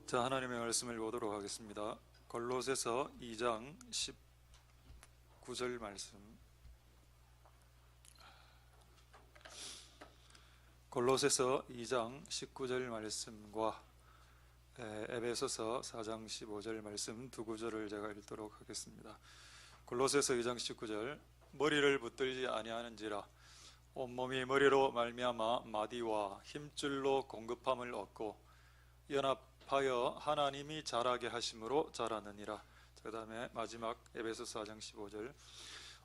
자, 하나님의 말씀을 보도록 하겠습니다. 골로새서 2장 19절 말씀. 골로새서 2장 19절 말씀과 에베소서 4장 15절 말씀 두 구절을 제가 읽도록 하겠습니다. 골로새서 2장 19절. 머리를 붙들지 아니하는지라 온몸이 머리로 말미암아 마디와 힘줄로 공급함을 얻고 연합하여 하나님이 자라게 하심으로 자라느니라. 그 다음에 마지막 에베소서 4장 15절.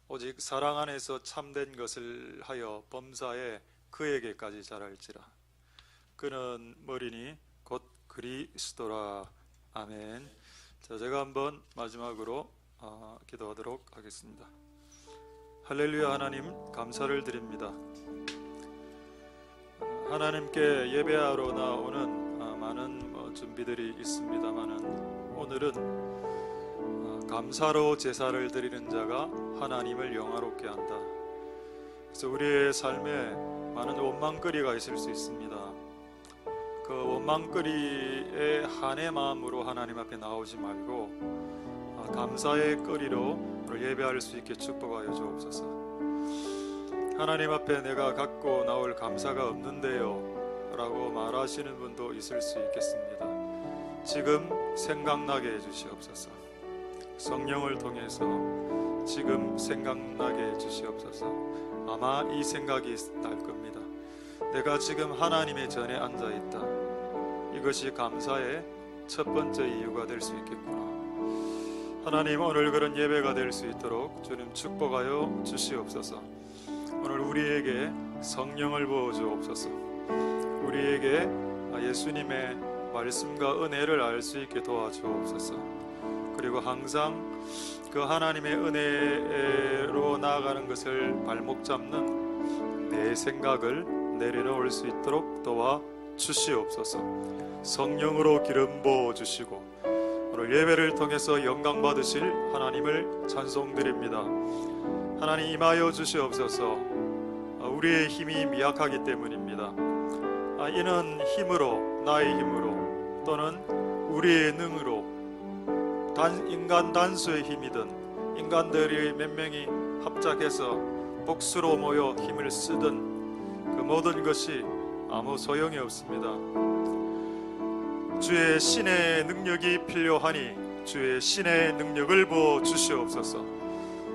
오직 사랑 안에서 참된 것을 하여 범사에 그에게까지 자랄지라. 그는 머리니 곧 그리스도라. 아멘. 자, 제가 한번 마지막으로 기도하도록 하겠습니다. 할렐루야. 하나님 감사를 드립니다. 하나님께 예배하러 나오는 많은 준비들이 있습니다만은 오늘은 감사로 제사를 드리는 자가 하나님을 영화롭게 한다. 그래서 우리의 삶에 많은 원망거리가 있을 수 있습니다. 그 원망거리의 한의 마음으로 하나님 앞에 나오지 말고 감사의 거리로 예배할 수 있게 축복하여 주옵소서. 하나님 앞에 내가 갖고 나올 감사가 없는데요 라고 말하시는 분도 있을 수 있겠습니다. 지금 생각나게 해주시옵소서. 성령을 통해서 지금 생각나게 해주시옵소서. 아마 이 생각이 날 겁니다. 내가 지금 하나님의 전에 앉아있다. 이것이 감사의 첫 번째 이유가 될 수 있겠구나. 하나님, 오늘 그런 예배가 될 수 있도록 주님 축복하여 주시옵소서. 오늘 우리에게 성령을 부어주옵소서. 우리에게 예수님의 말씀과 은혜를 알 수 있게 도와주옵소서. 그리고 항상 그 하나님의 은혜로 나아가는 것을 발목 잡는 내 생각을 내려놓을 수 있도록 도와주시옵소서. 성령으로 기름 부어주시고 오늘 예배를 통해서 영광 받으실 하나님을 찬송드립니다. 하나님 임하여 주시옵소서. 우리의 힘이 미약하기 때문입니다. 이는 힘으로, 나의 힘으로 또는 우리의 능으로, 인간 단수의 힘이든 인간들이 몇 명이 합작해서 복수로 모여 힘을 쓰든 그 모든 것이 아무 소용이 없습니다. 주의 신의 능력이 필요하니 주의 신의 능력을 부어 주시옵소서.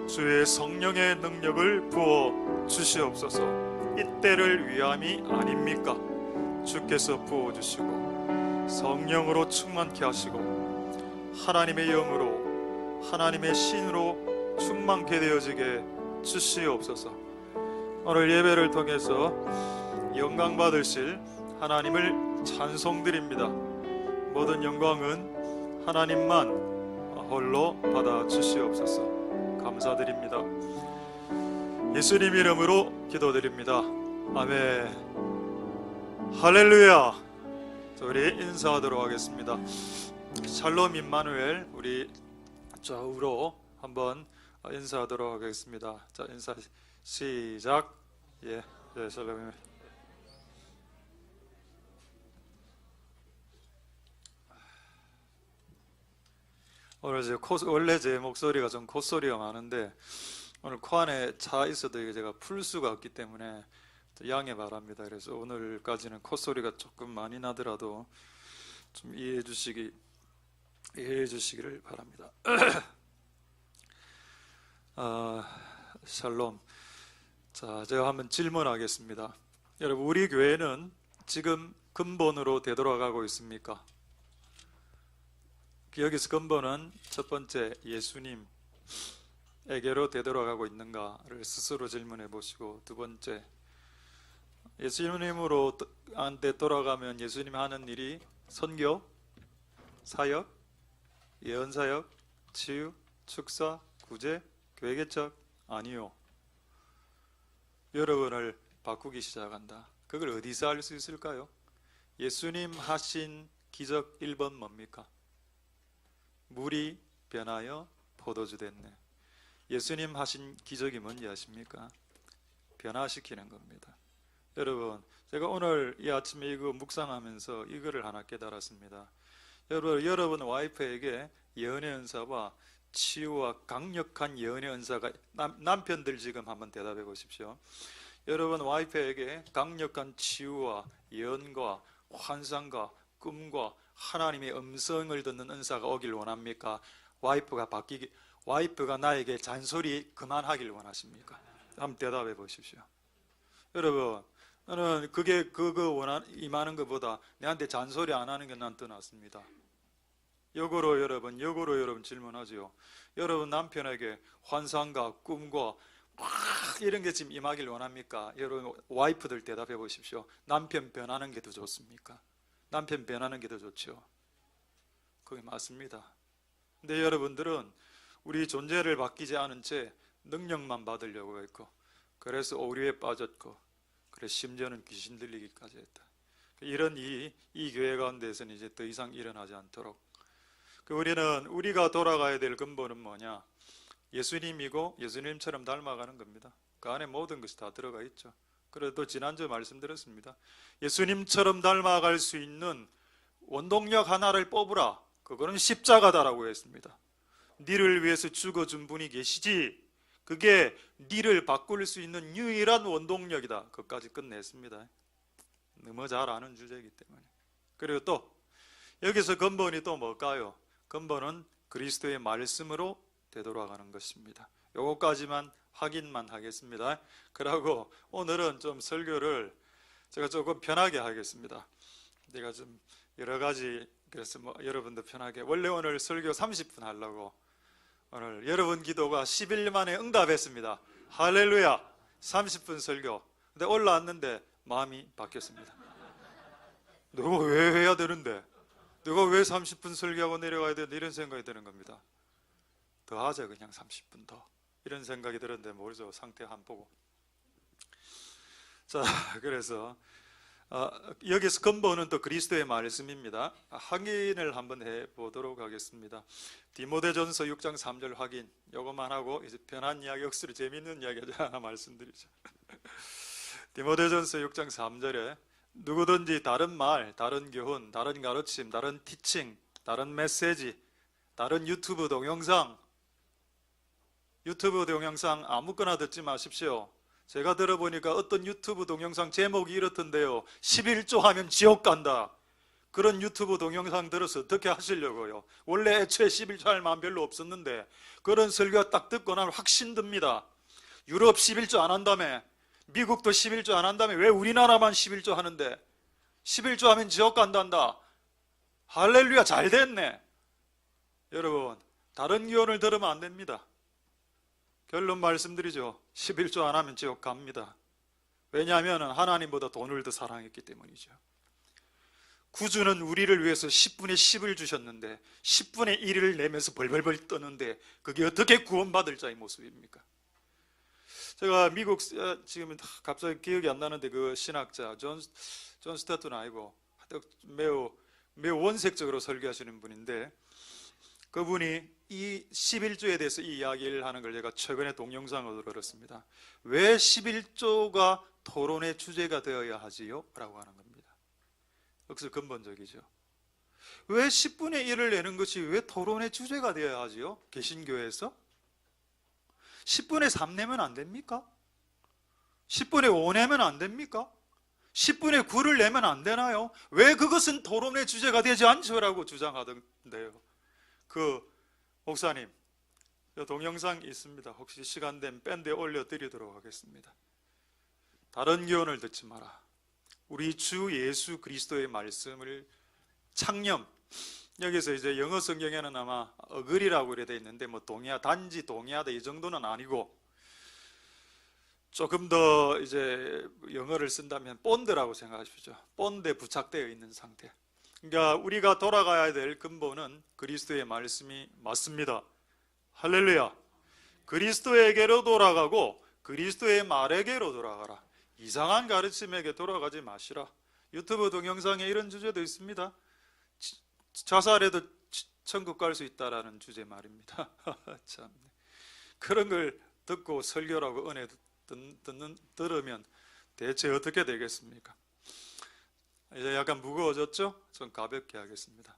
주의 성령의 능력을 부어 주시옵소서. 이때를 위함이 아닙니까? 주께서 부어 주시고 성령으로 충만케 하시고 하나님의 영으로 하나님의 신으로 충만케 되어지게 주시옵소서. 오늘 예배를 통해서 영광 받으실 하나님을 찬송드립니다. 모든 영광은 하나님만 홀로 받아 주시옵소서. 감사드립니다. 예수님 이름으로 기도드립니다. 아멘. 할렐루야. 자, 우리 인사하도록 하겠습니다. 샬롬 임마누엘. 우리 좌우로 한번 인사하도록 하겠습니다. 자, 인사 시작. 예, 샬롬. 오늘 원래 제 목소리가 좀 콧소리가 많은데 오늘 코 안에 차 있어도 제가 풀 수가 없기 때문에 양해 바랍니다. 그래서 오늘까지는 콧소리가 조금 많이 나더라도 좀 이해해 주시기를 바랍니다. 샬롬. 자, 제가 한번 질문하겠습니다. 여러분, 우리 교회는 지금 근본으로 되돌아가고 있습니까? 여기서 근본은 첫 번째, 예수님에게로 되돌아가고 있는가를 스스로 질문해 보시고, 두 번째, 예수님으로 한테 돌아가면 예수님 하는 일이 선교, 사역, 예언사역, 치유, 축사, 구제, 교회 개척? 아니요. 여러분을 바꾸기 시작한다. 그걸 어디서 알 수 있을까요? 예수님 하신 기적 1번 뭡니까? 물이 변하여 포도주 됐네. 예수님 하신 기적이 뭔지 아십니까? 변화시키는 겁니다. 여러분, 제가 오늘 이 아침에 이거 묵상하면서 이거를 하나 깨달았습니다. 여러분 와이프에게 예언의 은사와 치유와 강력한 예언의 은사가 남편들 지금 한번 대답해 보십시오. 여러분 와이프에게 강력한 치유와 예언과 환상과 꿈과 하나님의 음성을 듣는 은사가 오길 원합니까? 와이프가 나에게 잔소리 그만하길 원하십니까? 한번 대답해 보십시오. 여러분, 나는 그거 임하는 것보다 내한테 잔소리 안 하는 게 난 더 낫습니다. 역으로 여러분 질문하죠. 여러분 남편에게 환상과 꿈과 막 이런 게 지금 임하길 원합니까? 여러분 와이프들 대답해 보십시오. 남편 변하는 게 더 좋습니까? 남편 변하는 게 더 좋죠. 그게 맞습니다. 근데 여러분들은 우리 존재를 바뀌지 않은 채 능력만 받으려고 했고, 그래서 오류에 빠졌고, 그래서 심지어는 귀신 들리기까지 했다. 이런 일이 이 교회 가운데서는 이제 더 이상 일어나지 않도록, 우리가 돌아가야 될 근본은 뭐냐? 예수님이고 예수님처럼 닮아가는 겁니다. 그 안에 모든 것이 다 들어가 있죠. 그래도 지난주 말씀드렸습니다. 예수님처럼 닮아갈 수 있는 원동력 하나를 뽑으라. 그거는 십자가다라고 했습니다. 니를 위해서 죽어준 분이 계시지, 그게 니를 바꿀 수 있는 유일한 원동력이다. 그것까지 끝냈습니다. 너무 잘 아는 주제이기 때문에. 그리고 또 여기서 근본이 또 뭘까요? 근본은 그리스도의 말씀으로 되돌아가는 것입니다. 요거까지만 확인만 하겠습니다. 그러고 오늘은 좀 설교를 제가 조금 편하게 하겠습니다. 제가 좀 여러 가지, 그래서 여러분도 편하게, 원래 오늘 설교 30분 하려고, 오늘 여러분 기도가 11년 만에 응답했습니다. 할렐루야. 30분 설교. 근데 올라왔는데 마음이 바뀌었습니다. 내가 왜 해야 되는데, 내가 왜 30분 설교하고 내려가야 되는데, 이런 생각이 드는 겁니다. 더 하자, 그냥 30분 더, 이런 생각이 들었는데 모르죠. 상태 안 보고. 자, 그래서 여기서 근본은 또 그리스도의 말씀입니다. 확인을 한번 해보도록 하겠습니다. 디모데전서 6장 3절 확인, 요것만 하고 이제 편한 이야기, 억수로 재미있는 이야기 하나 말씀드리죠. 디모데전서 6장 3절에 누구든지 다른 말, 다른 교훈, 다른 가르침, 다른 티칭, 다른 메시지, 다른 유튜브 동영상 아무거나 듣지 마십시오. 제가 들어보니까 어떤 유튜브 동영상 제목이 이렇던데요. 11조 하면 지옥 간다. 그런 유튜브 동영상 들어서 어떻게 하시려고요? 원래 애초에 11조 할 마음 별로 없었는데 그런 설교가 딱 듣고 나면 확신 듭니다. 유럽 11조 안 한다며, 미국도 11조 안 한다며, 왜 우리나라만 11조 하는데 11조 하면 지옥 간단다. 할렐루야, 잘 됐네. 여러분, 다른 교훈을 들으면 안 됩니다. 결론 말씀드리죠. 11조 안 하면 지옥 갑니다. 왜냐하면 하나님보다 돈을 더 사랑했기 때문이죠. 구주는 우리를 위해서 10분의 10을 주셨는데 10분의 1을 내면서 벌벌벌 떠는데 그게 어떻게 구원받을 자의 모습입니까? 제가 미국, 지금 갑자기 기억이 안 나는데 그 신학자 존 스타튼 아니고 매우 원색적으로 설교하시는 분인데, 그분이 이 11조에 대해서 이 이야기를 하는 걸 제가 최근에 동영상으로 들었습니다. 왜 11조가 토론의 주제가 되어야 하지요? 라고 하는 겁니다. 여기서 근본적이죠. 왜 10분의 1을 내는 것이 왜 토론의 주제가 되어야 하지요? 개신교에서 10분의 3 내면 안 됩니까? 10분의 5 내면 안 됩니까? 10분의 9를 내면 안 되나요? 왜 그것은 토론의 주제가 되지 않죠? 라고 주장하던데요. 그 목사님, 동영상 있습니다. 혹시 시간 되면 밴드에 올려드리도록 하겠습니다. 다른 교훈을 듣지 마라. 우리 주 예수 그리스도의 말씀을 창념, 여기서 이제 영어 성경에는 아마 어글이라고 이래 돼 있는데 단지 동의하다 이 정도는 아니고, 조금 더 이제 영어를 쓴다면 본드라고 생각하십시오. 본드에 부착되어 있는 상태. 그러니까 우리가 돌아가야 될 근본은 그리스도의 말씀이 맞습니다. 할렐루야. 그리스도에게로 돌아가고 그리스도의 말에게로 돌아가라. 이상한 가르침에게 돌아가지 마시라. 유튜브 동영상에 이런 주제도 있습니다. 자살해도 천국 갈 수 있다라는 주제 말입니다. 참, 그런 걸 듣고 설교라고 은혜 들으면 대체 어떻게 되겠습니까? 이제 약간 무거워졌죠? 좀 가볍게 하겠습니다.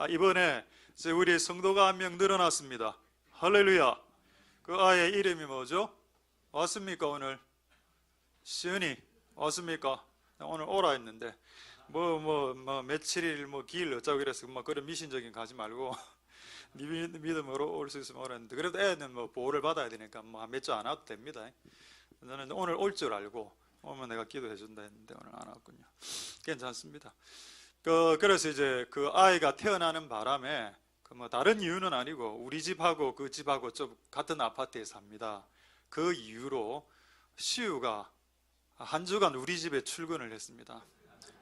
이번에 이제 우리 성도가 한 명 늘어났습니다. 할렐루야. 그 아이의 이름이 뭐죠? 왔습니까? 오늘 시은이 왔습니까? 오늘 오라 했는데 며칠 길 어쩌고 이래서 그런 미신적인 거 하지 말고 네 믿음으로 올 수 있으면 오라 했는데, 그래도 애는 보호를 받아야 되니까 몇 주 안 와도 됩니다. 저는 오늘 올 줄 알고 오면 내가 기도해 준다 했는데 오늘 안 왔군요. 괜찮습니다. 그래서 이제 그 아이가 태어나는 바람에 다른 이유는 아니고 우리 집하고 그 집하고 좀 같은 아파트에 삽니다. 그 이유로 시우가 한 주간 우리 집에 출근을 했습니다.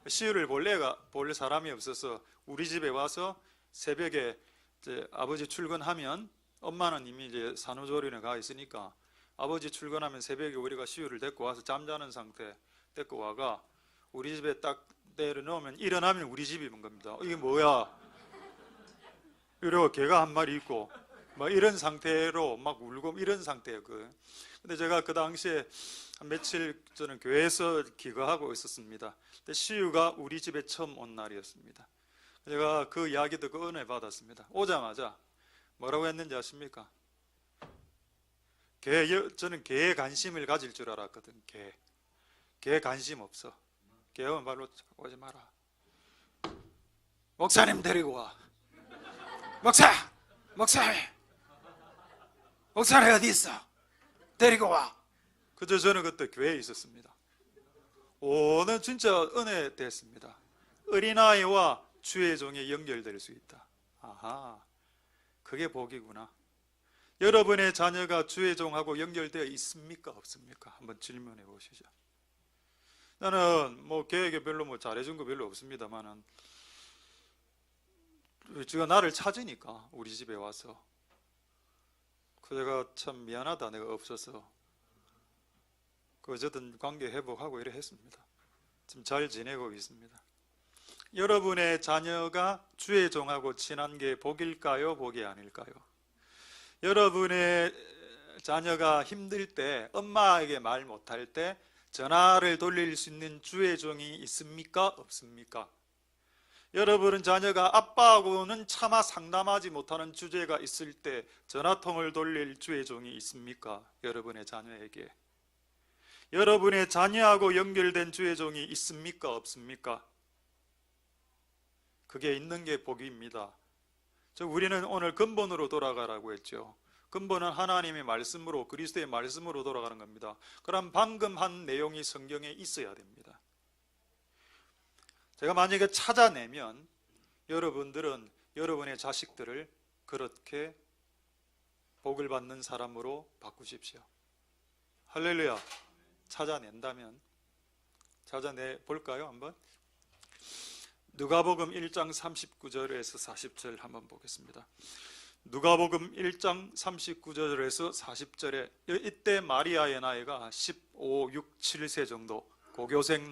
시우를 볼 사람이 없어서 우리 집에 와서 새벽에 이제 아버지 출근하면, 엄마는 이미 이제 산후조리원에 가 있으니까 아버지 출근하면 새벽에 우리가 시우를 데리고 와서 잠자는 상태 데리고 와가 우리 집에 딱 내려놓으면 일어나면 우리 집인 겁니다. 이게 뭐야? 이러고 개가 한 마리 있고 이런 상태로 막 울고 이런 상태예요. 근데 제가 그 당시에 한 며칠 저는 교회에서 기거하고 있었습니다. 근데 시우가 우리 집에 처음 온 날이었습니다. 제가 그 이야기 듣고 은혜 받았습니다. 오자마자 뭐라고 했는지 아십니까? 저는 개에 관심을 가질 줄 알았거든. 개에 관심 없어. 개 오면 발로 오지 마라. 목사님 데리고 와. 목사님 어디 있어? 데리고 와. 그저 저는 그때 교회에 있었습니다. 오는 진짜 은혜 됐습니다. 어린아이와 주의 종에 연결될 수 있다. 아하, 그게 복이구나. 여러분의 자녀가 주의 종하고 연결되어 있습니까? 없습니까? 한번 질문해 보시죠. 나는 걔에게 별로 잘해준 거 별로 없습니다만은 지가 나를 찾으니까 우리 집에 와서 내가 참 미안하다, 내가 없어서 어쨌든 관계 회복하고 이래 했습니다. 지금 잘 지내고 있습니다. 여러분의 자녀가 주의 종하고 친한 게 복일까요? 복이 아닐까요? 여러분의 자녀가 힘들 때, 엄마에게 말 못할 때 전화를 돌릴 수 있는 주의 종이 있습니까? 없습니까? 여러분은 자녀가 아빠하고는 차마 상담하지 못하는 주제가 있을 때 전화통을 돌릴 주의 종이 있습니까? 여러분의 자녀에게. 여러분의 자녀하고 연결된 주의 종이 있습니까? 없습니까? 그게 있는 게 복입니다. 우리는 오늘 근본으로 돌아가라고 했죠. 근본은 하나님의 말씀으로, 그리스도의 말씀으로 돌아가는 겁니다. 그럼 방금 한 내용이 성경에 있어야 됩니다. 제가 만약에 찾아내면 여러분들은 여러분의 자식들을 그렇게 복을 받는 사람으로 바꾸십시오. 할렐루야. 찾아낸다면 찾아내 볼까요? 한번 누가복음 1장 39절에서 40절 한번 보겠습니다. 누가복음 1장 39절에서 40절에 이때 마리아의 나이가 15, 6, 7세 정도, 고교생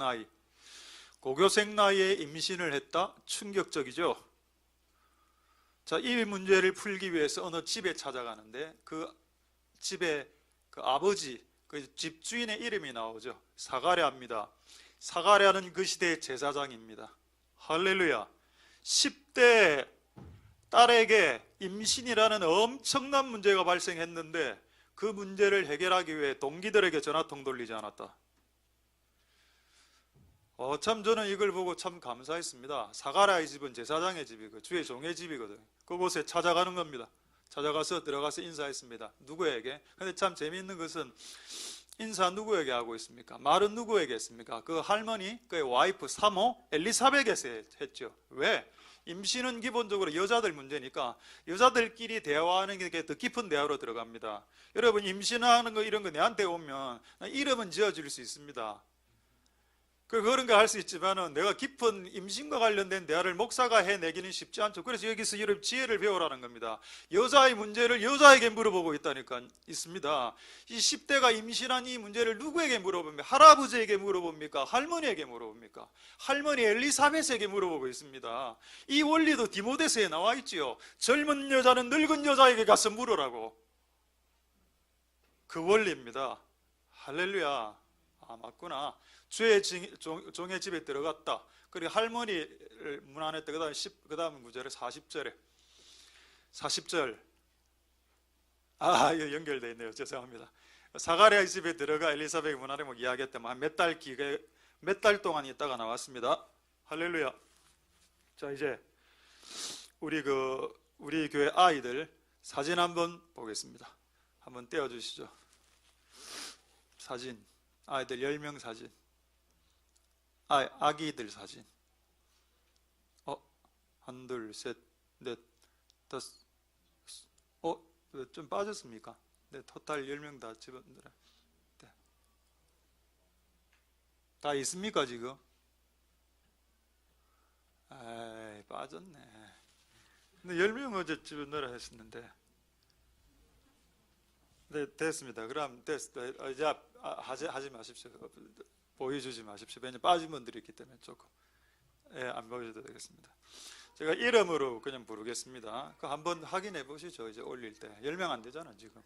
나이에 임신을 했다? 충격적이죠. 자, 이 문제를 풀기 위해서 어느 집에 찾아가는데 그 집에 그 아버지, 그 집주인의 이름이 나오죠. 사가랴입니다. 사가랴는 그 시대의 제사장입니다. 할렐루야. 10대 딸에게 임신이라는 엄청난 문제가 발생했는데 그 문제를 해결하기 위해 동기들에게 전화통 돌리지 않았다. 참 저는 이걸 보고 참 감사했습니다. 사가랴의 집은 제사장의 집이고 주의 종의 집이거든. 그곳에 찾아가는 겁니다. 찾아가서 들어가서 인사했습니다. 누구에게? 근데 참 재미있는 것은 인사 누구에게 하고 있습니까? 말은 누구에게 했습니까? 그 할머니, 그의 와이프 사모 엘리사벳에게 했죠. 왜? 임신은 기본적으로 여자들 문제니까 여자들끼리 대화하는 게 더 깊은 대화로 들어갑니다. 여러분 임신하는 거 이런 거 내한테 오면 이름은 지어줄 수 있습니다. 그런 거 할 수 있지만은 내가 깊은 임신과 관련된 대화를 목사가 해내기는 쉽지 않죠. 그래서 여기서 여러분 지혜를 배우라는 겁니다. 여자의 문제를 여자에게 물어보고 있습니다. 이 10대가 임신한 이 문제를 누구에게 물어봅니까? 할아버지에게 물어봅니까? 할머니에게 물어봅니까? 할머니 엘리사벳에게 물어보고 있습니다. 이 원리도 디모데서에 나와 있지요. 젊은 여자는 늙은 여자에게 가서 물으라고. 그 원리입니다. 할렐루야. 맞구나. 주의 종의 집에 들어갔다. 그리고 할머니를 문 안에 때 그 다음 구절에 40절 이거 연결되어 있네요. 죄송합니다. 사가랴 집에 들어가 엘리사벳 문 안에 이야기했다. 몇 달 동안 있다가 나왔습니다. 할렐루야. 자, 이제 우리 교회 아이들 사진 한번 보겠습니다. 한번 떼어주시죠. 사진, 아이들 10명 사진, 아기들 사진. 한, 둘, 셋, 넷, 다섯. 좀 빠졌습니까? 네, 토탈 10명 다 집어넣으라. 네. 다 있습니까 지금? 빠졌네. 근데 10명 어제 집어넣으라 했었는데. 네, 됐습니다. 그럼 됐습니다. 이제 하지 마십시오. 보여주지 마십시오. 왜냐면 빠진 분들이 있기 때문에 조금 안 보여줘도 되겠습니다. 제가 이름으로 그냥 부르겠습니다. 그 한번 확인해 보시죠. 이제 올릴 때 10명 안 되잖아 지금.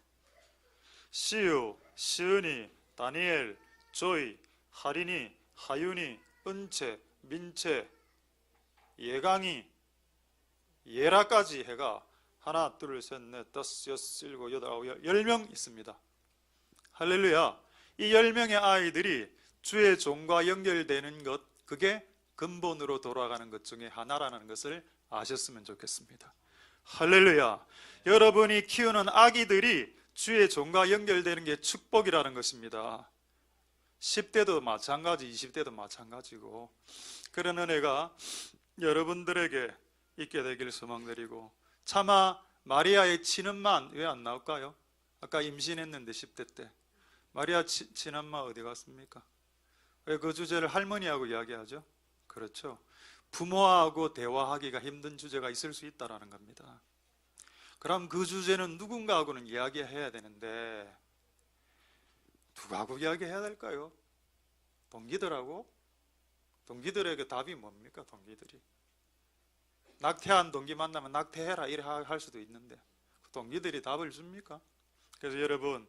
시우, 시은이, 다니엘, 조이, 하린이, 하윤이, 은채, 민채, 예강이, 예라까지 해가 하나, 둘, 셋, 넷, 다섯, 여섯, 일곱, 여덟, 아홉, 10명 있습니다. 할렐루야. 이 10명의 아이들이 주의 종과 연결되는 것, 그게 근본으로 돌아가는 것 중에 하나라는 것을 아셨으면 좋겠습니다. 할렐루야. 여러분이 키우는 아기들이 주의 종과 연결되는 게 축복이라는 것입니다. 10대도 마찬가지, 20대도 마찬가지고, 그런 은혜가 여러분들에게 있게 되길 소망드리고, 차마 마리아의 친엄만 왜 안 나올까요? 아까 임신했는데 10대 때 마리아 친엄마 어디 갔습니까? 왜 그 주제를 할머니하고 이야기하죠? 그렇죠. 부모하고 대화하기가 힘든 주제가 있을 수 있다는 겁니다. 그럼 그 주제는 누군가하고는 이야기해야 되는데 누구하고 이야기해야 될까요? 동기들하고? 동기들에게 답이 뭡니까? 동기들이 낙태한 동기 만나면 낙태해라 이래 할 수도 있는데 동기들이 답을 줍니까? 그래서 여러분,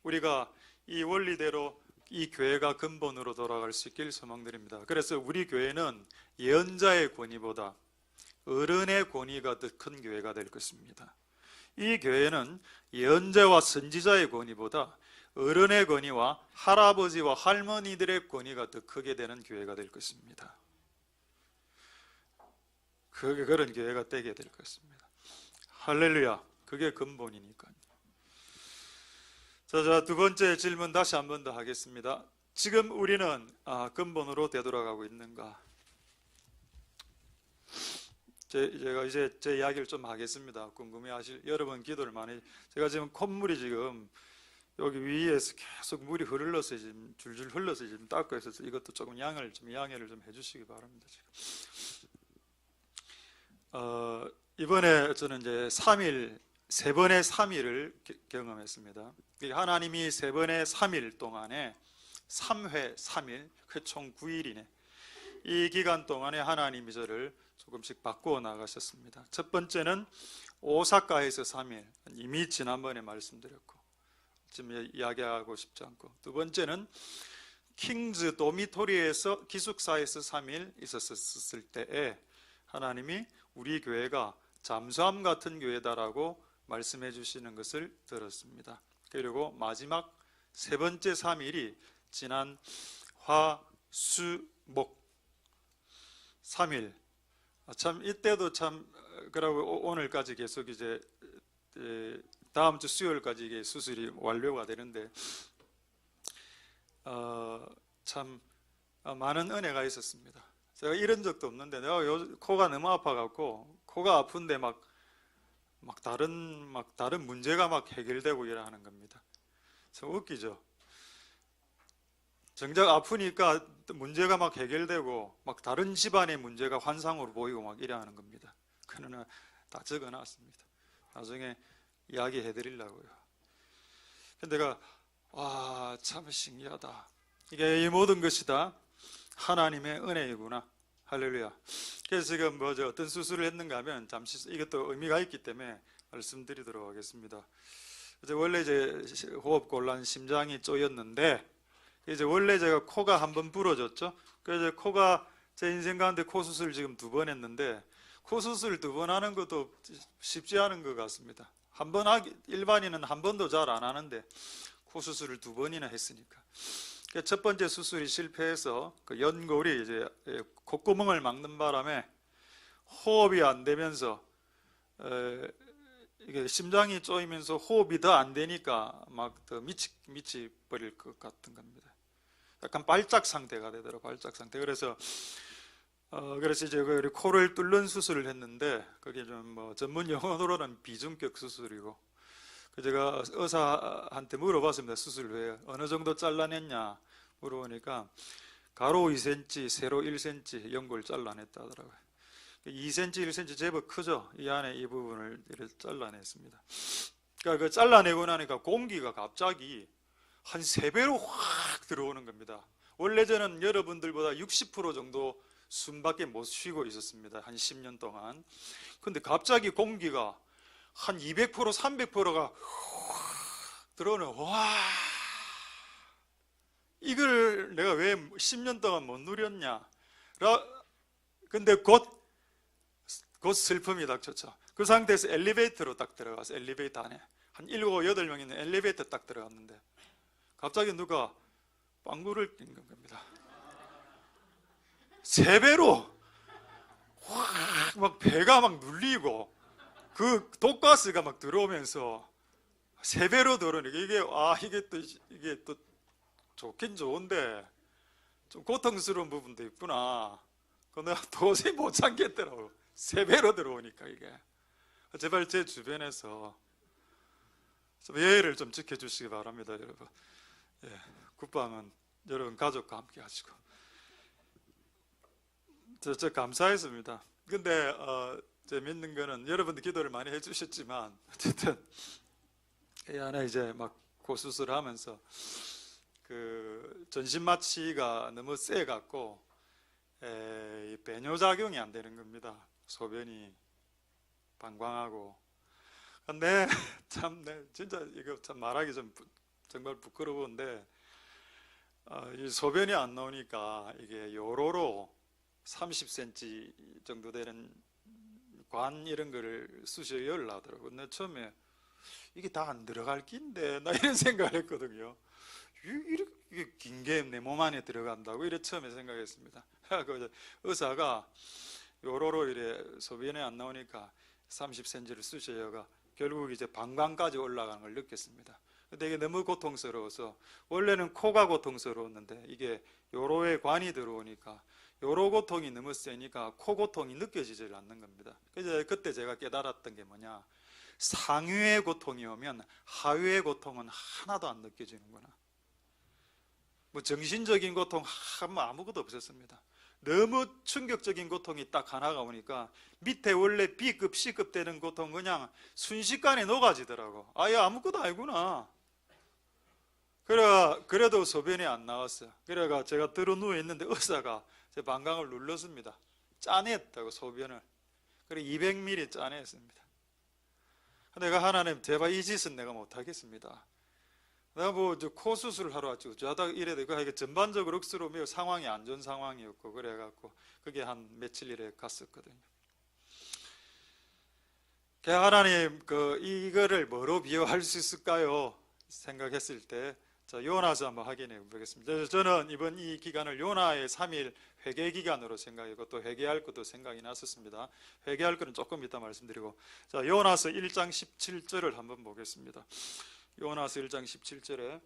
우리가 이 원리대로 이 교회가 근본으로 돌아갈 수 있길 소망드립니다. 그래서 우리 교회는 예언자의 권위보다 어른의 권위가 더 큰 교회가 될 것입니다. 이 교회는 예언자와 선지자의 권위보다 어른의 권위와 할아버지와 할머니들의 권위가 더 크게 되는 교회가 될 것입니다. 그런 교회가 되게 될 것입니다. 할렐루야. 그게 근본이니까요. 자, 두 번째 질문 다시 한 번 더 하겠습니다. 지금 우리는 근본으로 되돌아가고 있는가? 제가 이제 제 이야기를 좀 하겠습니다. 궁금해하실 여러분 기도를 많이. 제가 지금 콧물이 지금 여기 위에서 계속 물이 흘러서 지금 줄줄 흘러서 지금 닦고 있어서 이것도 조금 양해를 좀 해주시기 바랍니다. 지금. 이번에 저는 이제 3일, 3번의 3일을 경험했습니다. 하나님이 3번의 3일 동안에 3회 3일, 그 총 9일이네. 이 기간 동안에 하나님이 저를 조금씩 바꾸어 나가셨습니다. 첫 번째는 오사카에서 3일, 이미 지난번에 말씀드렸고 지금 이야기하고 싶지 않고, 두 번째는 킹즈 도미토리에서 기숙사에서 3일 있었을 때에 하나님이 우리 교회가 잠수함 같은 교회다라고 말씀해 주시는 것을 들었습니다. 그리고 마지막 세 번째 3일이 지난 화, 수, 목 3일. 참 이때도 참 그러고 오늘까지 계속 이제 다음 주 수요일까지 이게 수술이 완료가 되는데 참 많은 은혜가 있었습니다. 제가 이런 적도 없는데 내가 코가 너무 아파갖고 코가 아픈데 막 다른 문제가 막 해결되고 이러는 겁니다. 참 웃기죠. 정작 아프니까 문제가 막 해결되고 막 다른 집안의 문제가 환상으로 보이고 막 이러는 겁니다. 그러나 다 적어놨습니다. 나중에 이야기해 드리려고요. 근데 내가 참 신기하다. 이게 이 모든 것이 다 하나님의 은혜이구나. 할렐루야. 그래서 지금 어떤 수술을 했는가 하면 잠시 이것도 의미가 있기 때문에 말씀드리도록 하겠습니다. 원래 이제 호흡 곤란, 심장이 쪼였는데 이제 원래 제가 코가 한 번 부러졌죠. 그래서 코가 제 인생 가운데 코 수술 지금 2번 했는데, 코 수술 2번 하는 것도 쉽지 않은 것 같습니다. 한 번 하기, 일반인은 한 번도 잘 안 하는데 코 수술을 2번이나 했으니까. 첫 번째 수술이 실패해서 그 연골이 이제 콧구멍을 막는 바람에 호흡이 안 되면서 이게 심장이 쪼이면서 호흡이 더 안 되니까 막 더 미치 버릴 것 같은 겁니다. 약간 발작 상태가 되더라고요. 발작 상태. 그래서 이제 그 코를 뚫는 수술을 했는데, 그게 좀 뭐 전문 용어로는 비중격 수술이고, 제가 의사한테 물어봤습니다. 수술 후에 어느 정도 잘라냈냐 물어보니까 가로 2cm, 세로 1cm 연골 잘라냈다 하더라고요. 2cm, 1cm 제법 크죠. 이 안에 이 부분을 이렇게 잘라냈습니다. 그러니까 그 잘라내고 나니까 공기가 갑자기 한 3배로 확 들어오는 겁니다. 원래 저는 여러분들보다 60% 정도 숨밖에 못 쉬고 있었습니다. 한 10년 동안. 근데 갑자기 공기가 한 200%, 300%가 들어오는, 와, 이걸 내가 왜 10년 동안 못 누렸냐. 근데 곧 슬픔이 닥쳤죠. 그 상태에서 엘리베이터로 딱 들어가서, 엘리베이터 안에 한 7, 8명 있는 엘리베이터 딱 들어갔는데 갑자기 누가 빵구를 낀 겁니다. 3배로 확 막 배가 막 눌리고 그 독가스가 막 들어오면서 3배로 들어오니까 이게 또 좋긴 좋은데 좀 고통스러운 부분도 있구나. 그 내가 도저히 못 참겠더라고. 3배로 들어오니까 이게. 제발 제 주변에서 좀 예의를 좀 지켜주시기 바랍니다, 여러분. 예, 굿밤은 여러분 가족과 함께 하시고. 저 감사했습니다. 근데 제 믿는 거는 여러분들 기도를 많이 해주셨지만 어쨌든 이 안에 이제 막 고수술하면서 그 전신 마취가 너무 세 갖고 배뇨작용이 안 되는 겁니다. 소변이 방광하고. 근데 참 진짜 이거 참 말하기 좀 정말 부끄러운데 이 소변이 안 나오니까 이게 요로로 30cm 정도 되는 관 이런 거를 쑤셔 열라더라고요. 근데 처음에 이게 다 안 들어갈 낀데 나 이런 생각을 했거든요. 이렇게 긴 게 내 몸 안에 들어간다고 이래 처음에 생각했습니다. 그 의사가 요로로 이래 소변이 안 나오니까 30cm를 쑤셔여가 결국 이제 방광까지 올라가는 걸 느꼈습니다. 근데 이게 너무 고통스러워서, 원래는 코가 고통스러웠는데 이게 요로에 관이 들어오니까 요로 고통이 너무 세니까 코 고통이 느껴지질 않는 겁니다. 그래서 그때 제가 깨달았던 게 뭐냐, 상위의 고통이 오면 하위의 고통은 하나도 안 느껴지는구나. 뭐 정신적인 고통 아무것도 없었습니다. 너무 충격적인 고통이 딱 하나가 오니까 밑에 원래 B급, C급 되는 고통 그냥 순식간에 녹아지더라고. 아예 아무것도 아니구나. 그래도 소변이 안 나왔어요. 그래가 제가 들어 누워 있는데 의사가 제 방광을 눌렀습니다. 짜냈다고 소변을. 그래 200ml 짜냈습니다. 내가 하나님 제발 이 짓은 내가 못하겠습니다. 내가 뭐 코 수술을 하러 왔지 어쩌다 이래 되고 이게 전반적으로 억수로 매우 상황이 안 좋은 상황이었고 그래갖고 그게 한 며칠 이래 갔었거든요. 하나님 이거를 뭐로 비유할 수 있을까요? 생각했을 때 자, 요나서 한번 확인해 보겠습니다. 저는 이번 이 기간을 요나의 3일 회개 기간으로 생각하고 또 회개할 것도 생각이 났었습니다. 회개할 것은 조금 이따 말씀드리고, 자, 요나서 1장 17절을 한번 보겠습니다. 요나서 1장 17절에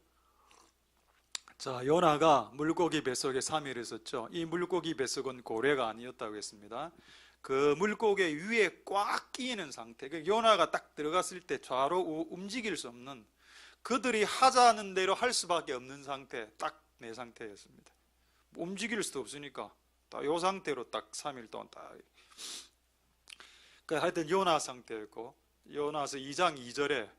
자, 요나가 물고기 뱃속에 3일 있었죠. 이 물고기 뱃속은 고래가 아니었다고 했습니다. 그 물고기 위에 꽉 끼이는 상태, 요나가 딱 들어갔을 때 좌로 움직일 수 없는, 그들이 하자는 대로 할 수밖에 없는 상태, 딱 내 상태였습니다. 움직일 수도 없으니까 딱 이 상태로 딱 3일 동안 딱. 하여튼 요나 상태였고, 요나서 2장 2절에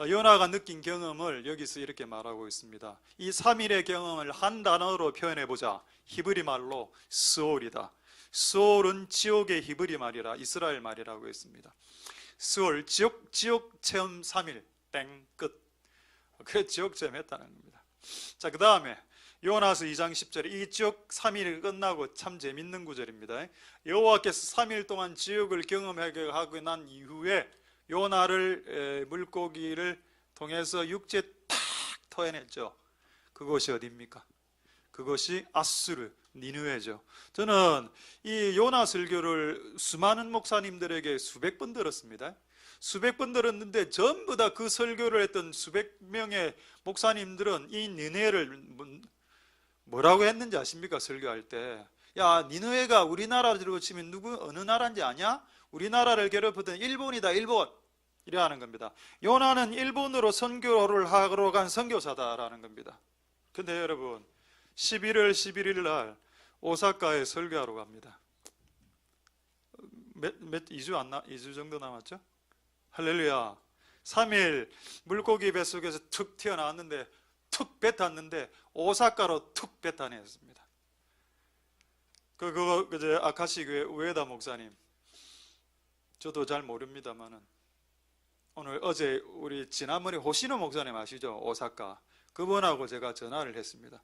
요나가 느낀 경험을 여기서 이렇게 말하고 있습니다. 이 3일의 경험을 한 단어로 표현해보자. 히브리 말로 스올이다. 스올은 지옥의 히브리 말이라 이스라엘 말이라고 했습니다. 스올, 지옥 체험 3일 땡 끝. 그래 지옥 체험 했다는 겁니다. 자, 그 다음에 요나서 2장 10절에 이 지옥 3일이 끝나고 참 재밌는 구절입니다. 여호와께서 3일 동안 지옥을 경험하게 하고 난 이후에 요나를 물고기를 통해서 육지에 탁 터해냈죠. 그곳이 어디입니까? 그것이 아수르, 니느웨죠. 저는 이 요나 설교를 수많은 목사님들에게 수백 번 들었습니다. 수백 번 들었는데 전부 다 그 설교를 했던 수백 명의 목사님들은 이 니느웨를 뭐라고 했는지 아십니까? 설교할 때, 야, 니느웨가 우리나라로 치면 어느 나라인지 아냐? 우리나라를 괴롭히던 일본이다, 일본. 이래 하는 겁니다. 요나는 일본으로 선교를 하러 간 선교사다라는 겁니다. 근데 여러분, 11월 11일 날 오사카에 설교하러 갑니다. 2주 정도 남았죠? 할렐루야. 3일 물고기 뱃속에서 툭 튀어나왔는데, 툭 뱉었는데 오사카로 툭 뱉어냈습니다. 그거 이제 아카시 교회 우에다 목사님, 저도 잘 모릅니다만은 어제 우리 지난번에 호시노 목사님 아시죠? 오사카. 그분하고 제가 전화를 했습니다.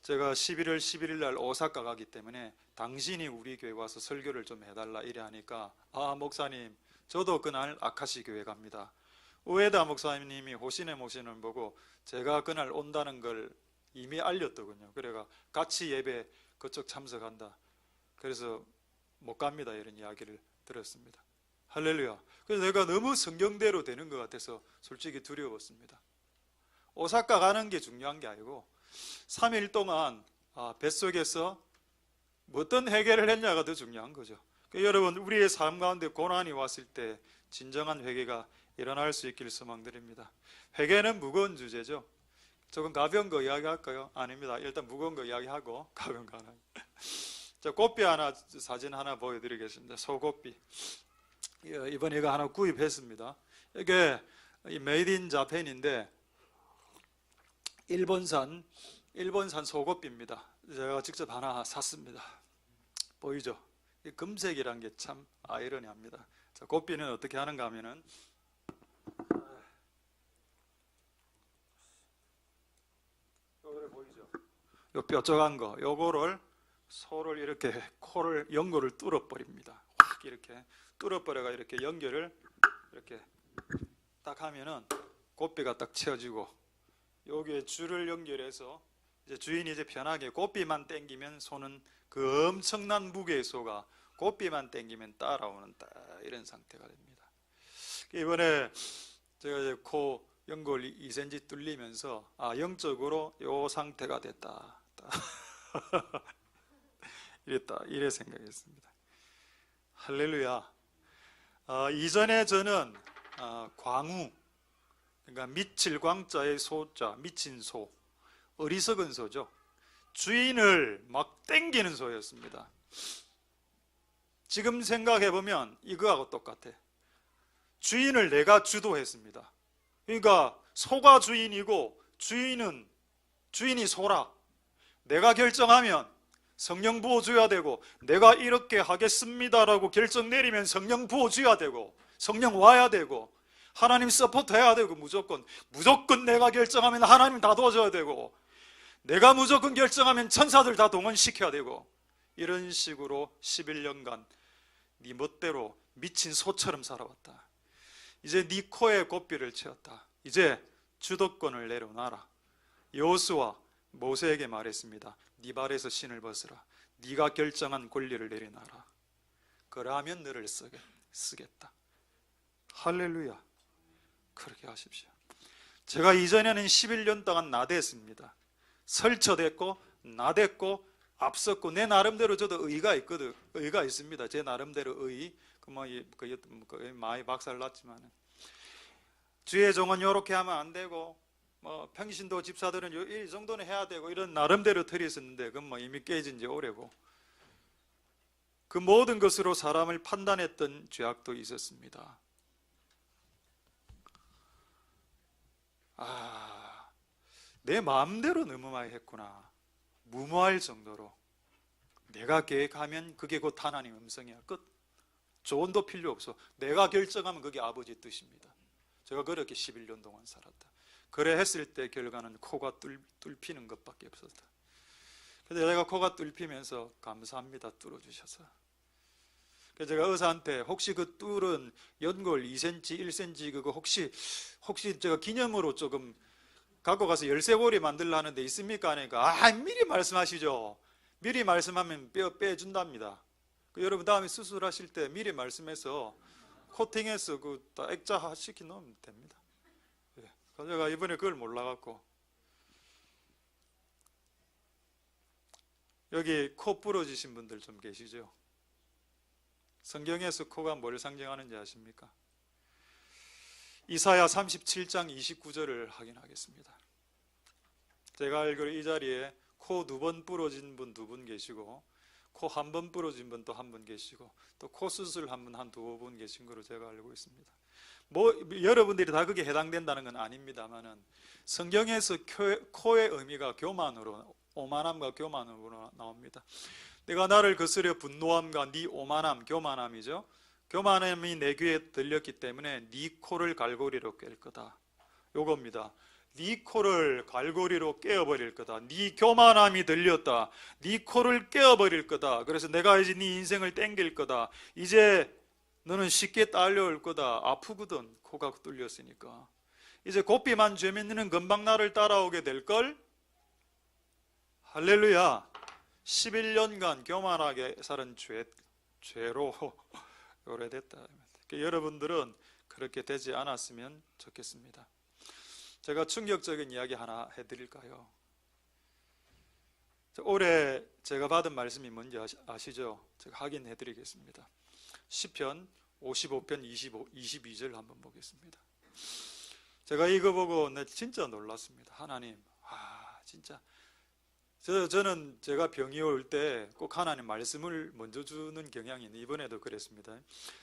제가 11월 11일 날 오사카 가기 때문에 당신이 우리 교회 와서 설교를 좀 해달라 이래 하니까, 아, 목사님, 저도 그날 아카시 교회 갑니다. 우에다 목사님이 호시네 목사님을 보고 제가 그날 온다는 걸 이미 알렸더군요. 그래가 같이 예배 그쪽 참석한다. 그래서 못 갑니다. 이런 이야기를 들었습니다. 할렐루야. 그래서 내가 너무 성경대로 되는 것 같아서 솔직히 두려웠습니다. 오사카 가는 게 중요한 게 아니고 3일 동안 뱃속에서 어떤 해결을 했냐가 더 중요한 거죠. 그러니까 여러분, 우리의 삶 가운데 고난이 왔을 때 진정한 회개가 일어날 수 있기를 소망드립니다. 회개는 무거운 주제죠. 조금 가벼운 거 이야기할까요? 아닙니다. 일단 무거운 거 이야기하고 가벼운 거 하나. 자, 꽃비 하나, 사진 하나 보여드리겠습니다. 소꽃비. 이번에 이거 하나 구입했습니다. 이게 메이드 인 자팬인데 일본산 소꽃비입니다. 제가 직접 하나 샀습니다. 보이죠? 이 금색이란 게 참 아이러니합니다. 자, 꽃비는 어떻게 하는가 하면은, 요거를 보이죠? 요 뾰족한 거, 요거를 소를 이렇게 코를 연골을 뚫어버립니다. 확 이렇게 뚫어버려가 이렇게 연결을 이렇게 딱 하면은 꽃비가 딱 채워지고, 여기에 줄을 연결해서 이제 주인이 이제 편하게 꽃비만 당기면 소는 그 엄청난 무게의 소가 꽃비만 당기면 따라오는 딱 이런 상태가 됩니다. 이번에 제가 이제 코 연골 2cm 뚫리면서 영적으로 요 상태가 됐다. 이래 생각했습니다. 할렐루야. 이전에 저는 광우, 그러니까 미칠 광자의 소자, 미친 소, 어리석은 소죠. 주인을 막 땡기는 소였습니다. 지금 생각해보면 이거하고 똑같아. 주인을 내가 주도했습니다. 그러니까 소가 주인이고 주인이 소라. 내가 결정하면 성령 부어줘야 되고, 내가 이렇게 하겠습니다라고 결정 내리면 성령 부어줘야 되고, 성령 와야 되고, 하나님 서포트 해야 되고, 무조건 내가 결정하면 하나님 다 도와줘야 되고, 내가 무조건 결정하면 천사들 다 동원시켜야 되고, 이런 식으로 11년간 네 멋대로 미친 소처럼 살아왔다. 이제 네 코에 고삐를 채웠다. 이제 주도권을 내려놔라. 여호수아 모세에게 말했습니다. 네 발에서 신을 벗으라. 네가 결정한 권리를 내려놔라. 그러하면 너를 쓰겠다. 할렐루야. 그렇게 하십시오. 제가 이전에는 11년 동안 나댔습니다. 설쳐댔고 나댔고 앞섰고, 내 나름대로 저도 의가 있습니다. 제 나름대로 의. 많이 박살 났지만, 주의 종은 이렇게 하면 안 되고, 평신도 집사들은 이 정도는 해야 되고, 이런 나름대로 틀이 있었는데 그건 이미 깨진 지 오래고, 그 모든 것으로 사람을 판단했던 죄악도 있었습니다. 내 마음대로 너무 많이 했구나. 무모할 정도로. 내가 계획하면 그게 곧 하나님 음성이야. 끝. 조언도 필요 없어. 내가 결정하면 그게 아버지 뜻입니다. 제가 그렇게 11년 동안 살았다. 그래 했을 때 결과는 코가 뚫히는 것밖에 없었다. 근데 내가 코가 뚫히면서 감사합니다 뚫어주셔서. 그래서 제가 의사한테 혹시 그 뚫은 연골 2cm, 1cm 그거 혹시 제가 기념으로 조금 갖고 가서 열쇠고리 만들려 하는데 있습니까? 하니까 미리 말씀하시죠. 미리 말씀하면 뼈 빼준답니다. 여러분 다음에 수술하실 때 미리 말씀해서 코팅해서 다 액자 시키 놓으면 됩니다. 제가 이번에 그걸 몰라갖고 여기 코 부러지신 분들 좀 계시죠? 성경에서 코가 뭘 상징하는지 아십니까? 이사야 37장 29절을 확인하겠습니다. 제가 알기로 이 자리에 코 2번 부러진 분 2분 계시고 코 1번 부러진 분 또 1분 계시고 또 코 수술 한 분 한 2분 계신 거로 제가 알고 있습니다. 여러분들이 다 그게 해당된다는 건 아닙니다만은 성경에서 코의 의미가 교만으로, 오만함과 교만으로 나옵니다. 내가 나를 거스려 분노함과 네 오만함, 교만함이죠. 교만함이 내 귀에 들렸기 때문에 네 코를 갈고리로 꿰을 거다. 요겁니다. 네 코를 갈고리로 깨어버릴 거다. 네 교만함이 들렸다. 네 코를 깨어버릴 거다. 그래서 내가 이제 네 인생을 땡길 거다. 이제 너는 쉽게 딸려올 거다. 아프거든 코가 뚫렸으니까. 이제 고삐만 죄면 너는 금방 나를 따라오게 될걸. 할렐루야. 11년간 교만하게 살은 죄로 오래됐다. 여러분들은 그렇게 되지 않았으면 좋겠습니다. 제가 충격적인 이야기 하나 해드릴까요? 올해 제가 받은 말씀이 뭔지 아시죠? 제가 확인해드리겠습니다. 시편 55편 22절 한번 보겠습니다. 제가 이거 보고 진짜 놀랐습니다. 하나님, 진짜 저는 제가 병이 올 때 꼭 하나님 말씀을 먼저 주는 경향이 있는데 이번에도 그랬습니다.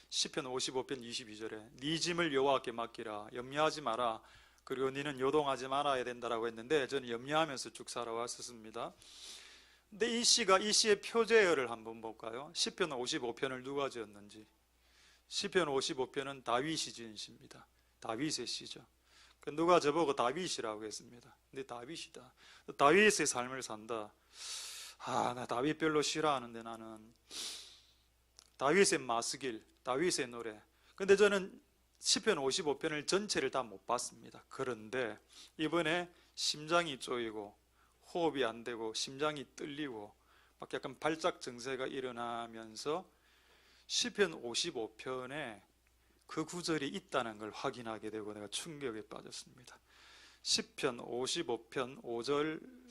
시편 55편 22절에 네 짐을 여호와께 맡기라, 염려하지 마라, 그리고 너는 요동하지 말아야 된다라고 했는데 저는 염려하면서 쭉 살아왔었습니다. 근데 이 시의 표제어를 한번 볼까요? 시편 55편을 누가 지었는지. 시편 55편은 다윗이 지은 시입니다. 다윗의 시죠. 누가 저보고 다윗이라고 했습니다. 근데 다윗이다. 다윗의 삶을 산다. 나 다윗 별로 싫어하는데 나는. 다윗의 마스길, 다윗의 노래. 근데 저는 시편 55편을 전체를 다 못 봤습니다. 그런데 이번에 심장이 쪼이고 호흡이 안 되고 심장이 떨리고 막 약간 발작 증세가 일어나면서 시편 55편에 그 구절이 있다는 걸 확인하게 되고 내가 충격에 빠졌습니다. 시편 55편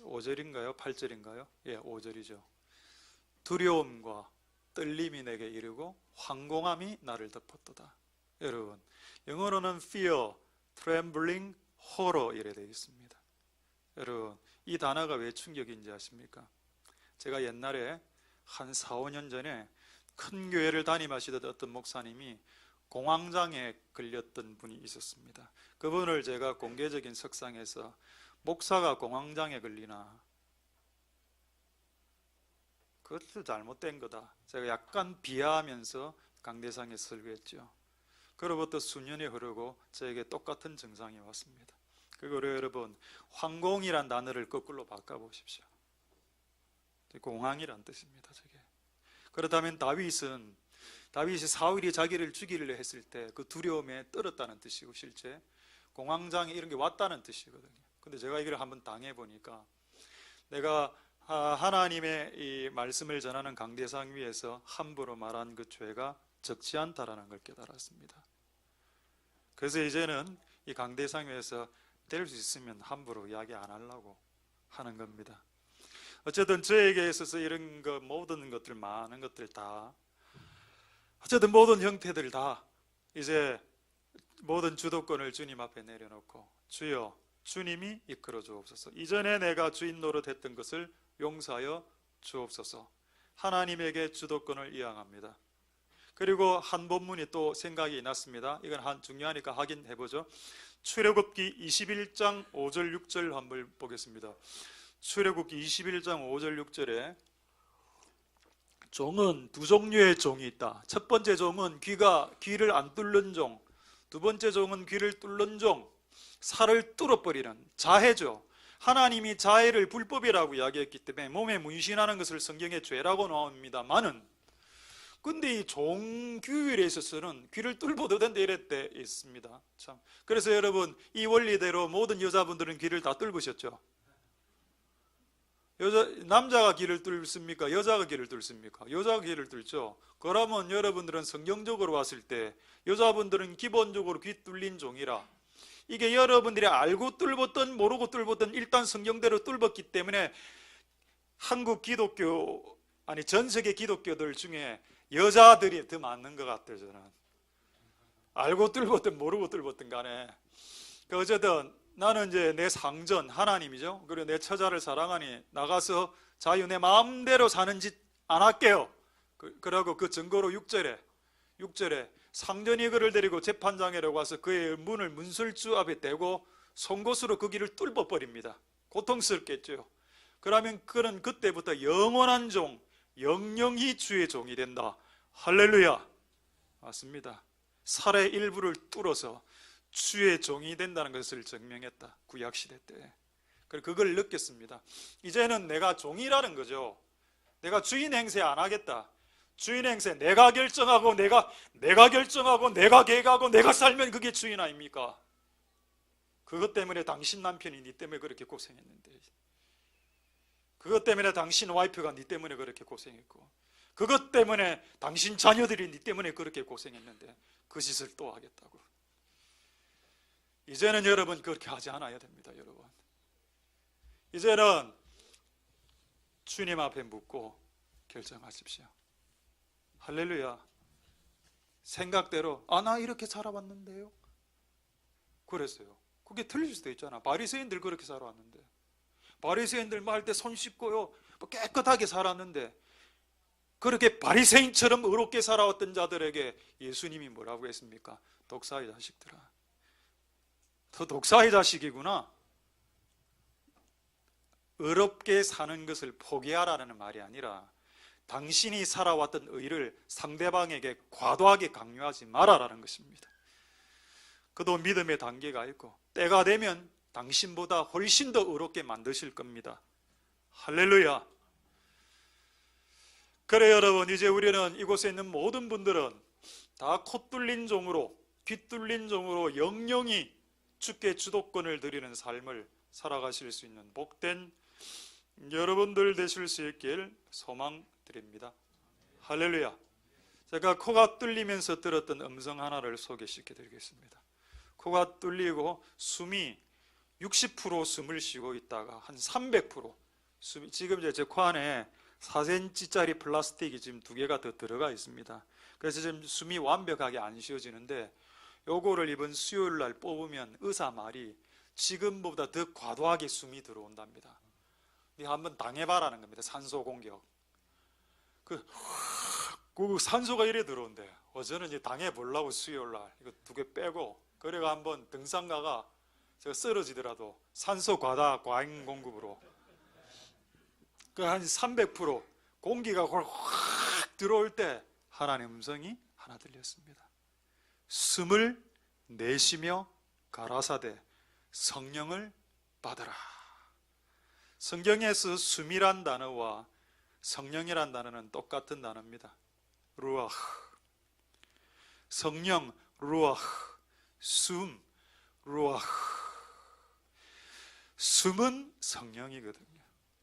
5절인가요? 8절인가요? 예, 5절이죠. 두려움과 떨림이 내게 이르고 황공함이 나를 덮었도다. 여러분, 영어로는 fear, trembling, horror 이래 되어 있습니다. 여러분, 이 단어가 왜 충격인지 아십니까? 제가 옛날에 한 4, 5년 전에 큰 교회를 담임하시던 어떤 목사님이 공황장애에 걸렸던 분이 있었습니다. 그분을 제가 공개적인 석상에서 목사가 공황장애에 걸리나? 그것도 잘못된 거다. 제가 약간 비하하면서 강대상에 설교했죠. 그로부터 수년이 흐르고 저에게 똑같은 증상이 왔습니다. 그거를 여러분, 황공이란 단어를 거꾸로 바꿔보십시오. 공황이란 뜻입니다. 저게. 그렇다면 다윗이 사울이 자기를 죽이려 했을 때 그 두려움에 떨었다는 뜻이고 실제 공황장애 이런 게 왔다는 뜻이거든요. 근데 제가 이걸 한번 당해보니까 내가 하나님의 이 말씀을 전하는 강대상 위에서 함부로 말한 그 죄가 적지 않다라는 걸 깨달았습니다. 그래서 이제는 이 강대상 위에서 될 수 있으면 함부로 이야기 안 하려고 하는 겁니다. 어쨌든 저에게 있어서 이런 거 모든 것들 많은 것들 다 어쨌든 모든 형태들 다 이제 모든 주도권을 주님 앞에 내려놓고 주여 주님이 이끌어 주옵소서. 이전에 내가 주인 노릇했던 것을 용서하여 주옵소서. 하나님에게 주도권을 이양합니다. 그리고 한 본문이 또 생각이 났습니다. 이건 중요하니까 확인해보죠. 출애굽기 21장 5절 6절 한번 보겠습니다. 출애굽기 21장 5절 6절에 종은 두 종류의 종이 있다. 첫 번째 종은 귀를 안 뚫는 종, 두 번째 종은 귀를 뚫는 종, 살을 뚫어버리는 자해죠. 하나님이 자해를 불법이라고 이야기했기 때문에 몸에 문신하는 것을 성경에 죄라고 나옵니다만은, 근데 이 종교율에 있어서는 귀를 뚫어도 된다 이랬대 있습니다. 참. 그래서 여러분, 이 원리대로 모든 여자분들은 귀를 다 뚫으셨죠? 남자가 귀를 뚫습니까? 여자가 귀를 뚫습니까? 여자가 귀를 뚫죠. 그러면 여러분들은 성경적으로 봤을 때 여자분들은 기본적으로 귀 뚫린 종이라, 이게 여러분들이 알고 뚫었든 모르고 뚫었든 일단 성경대로 뚫었기 때문에 한국 기독교, 아니 전 세계 기독교들 중에 여자들이 더 많는 것 같아요. 저는 알고 뚫었든 모르고 뚫었든 간에 어쨌든 나는 이제 내 상전 하나님이죠. 그리고 내 처자를 사랑하니 나가서 자유 내 마음대로 사는 짓 안 할게요. 그러고 그 증거로 6절에 상전이 그를 데리고 재판장에로 가서 그의 문을 문설주 앞에 대고 송곳으로 그 길을 뚫어버립니다. 고통스럽겠죠. 그러면 그는 그때부터 영원한 종, 영영이 주의 종이 된다. 할렐루야. 맞습니다. 살의 일부를 뚫어서 주의 종이 된다는 것을 증명했다. 구약시대 때. 그걸 느꼈습니다. 이제는 내가 종이라는 거죠. 내가 주인 행세 안 하겠다. 주인 행세 내가 결정하고 내가 결정하고 내가 계획하고 내가 살면 그게 주인 아닙니까? 그것 때문에 당신 남편이 네 때문에 그렇게 고생했는데, 그것 때문에 당신 와이프가 네 때문에 그렇게 고생했고, 그것 때문에 당신 자녀들이 네 때문에 그렇게 고생했는데 그 짓을 또 하겠다고. 이제는 여러분 그렇게 하지 않아야 됩니다. 여러분, 이제는 주님 앞에 묻고 결정하십시오. 할렐루야. 생각대로 나 이렇게 살아왔는데요, 그랬어요. 그게 틀릴 수도 있잖아. 바리새인들 그렇게 살아왔는데, 바리새인들 말 때 손 씻고요 깨끗하게 살았는데, 그렇게 바리새인처럼 의롭게 살아왔던 자들에게 예수님이 뭐라고 했습니까? 독사의 자식들아, 더 독사의 자식이구나. 의롭게 사는 것을 포기하라는 말이 아니라 당신이 살아왔던 의를 상대방에게 과도하게 강요하지 말아라는 것입니다. 그도 믿음의 단계가 있고 때가 되면 당신보다 훨씬 더 의롭게 만드실 겁니다. 할렐루야. 그래 여러분, 이제 우리는 이곳에 있는 모든 분들은 다 코 뚫린 종으로, 귀 뚫린 종으로 영영이 주께 주도권을 드리는 삶을 살아가실 수 있는 복된 여러분들 되실 수 있길 소망드립니다. 할렐루야. 제가 코가 뚫리면서 들었던 음성 하나를 소개시켜 드리겠습니다. 코가 뚫리고 숨이 60% 숨을 쉬고 있다가 한 300% 숨이, 지금 제 코 안에 4cm짜리 플라스틱이 지금 2개가 더 들어가 있습니다. 그래서 지금 숨이 완벽하게 안 쉬어지는데, 요거를 이번 수요일 날 뽑으면 의사 말이 지금보다 더 과도하게 숨이 들어온답니다. 이거 한번 당해봐라는 겁니다. 산소 공격. 그 산소가 이래 들어온대. 어제는 이제 당해보려고 수요일 날 이거 2개 빼고, 그래가 한번 등산가가 제가 쓰러지더라도 산소 과잉 공급으로 그 한 300% 공기가 확 들어올 때 하나님의 음성이 하나 들렸습니다. 숨을 내쉬며 가라사대 성령을 받아라. 성경에서 숨이란 단어와 성령이란 단어는 똑같은 단어입니다. 루아흐. 성령 루아흐. 숨 루아흐. 숨은 성령이거든요.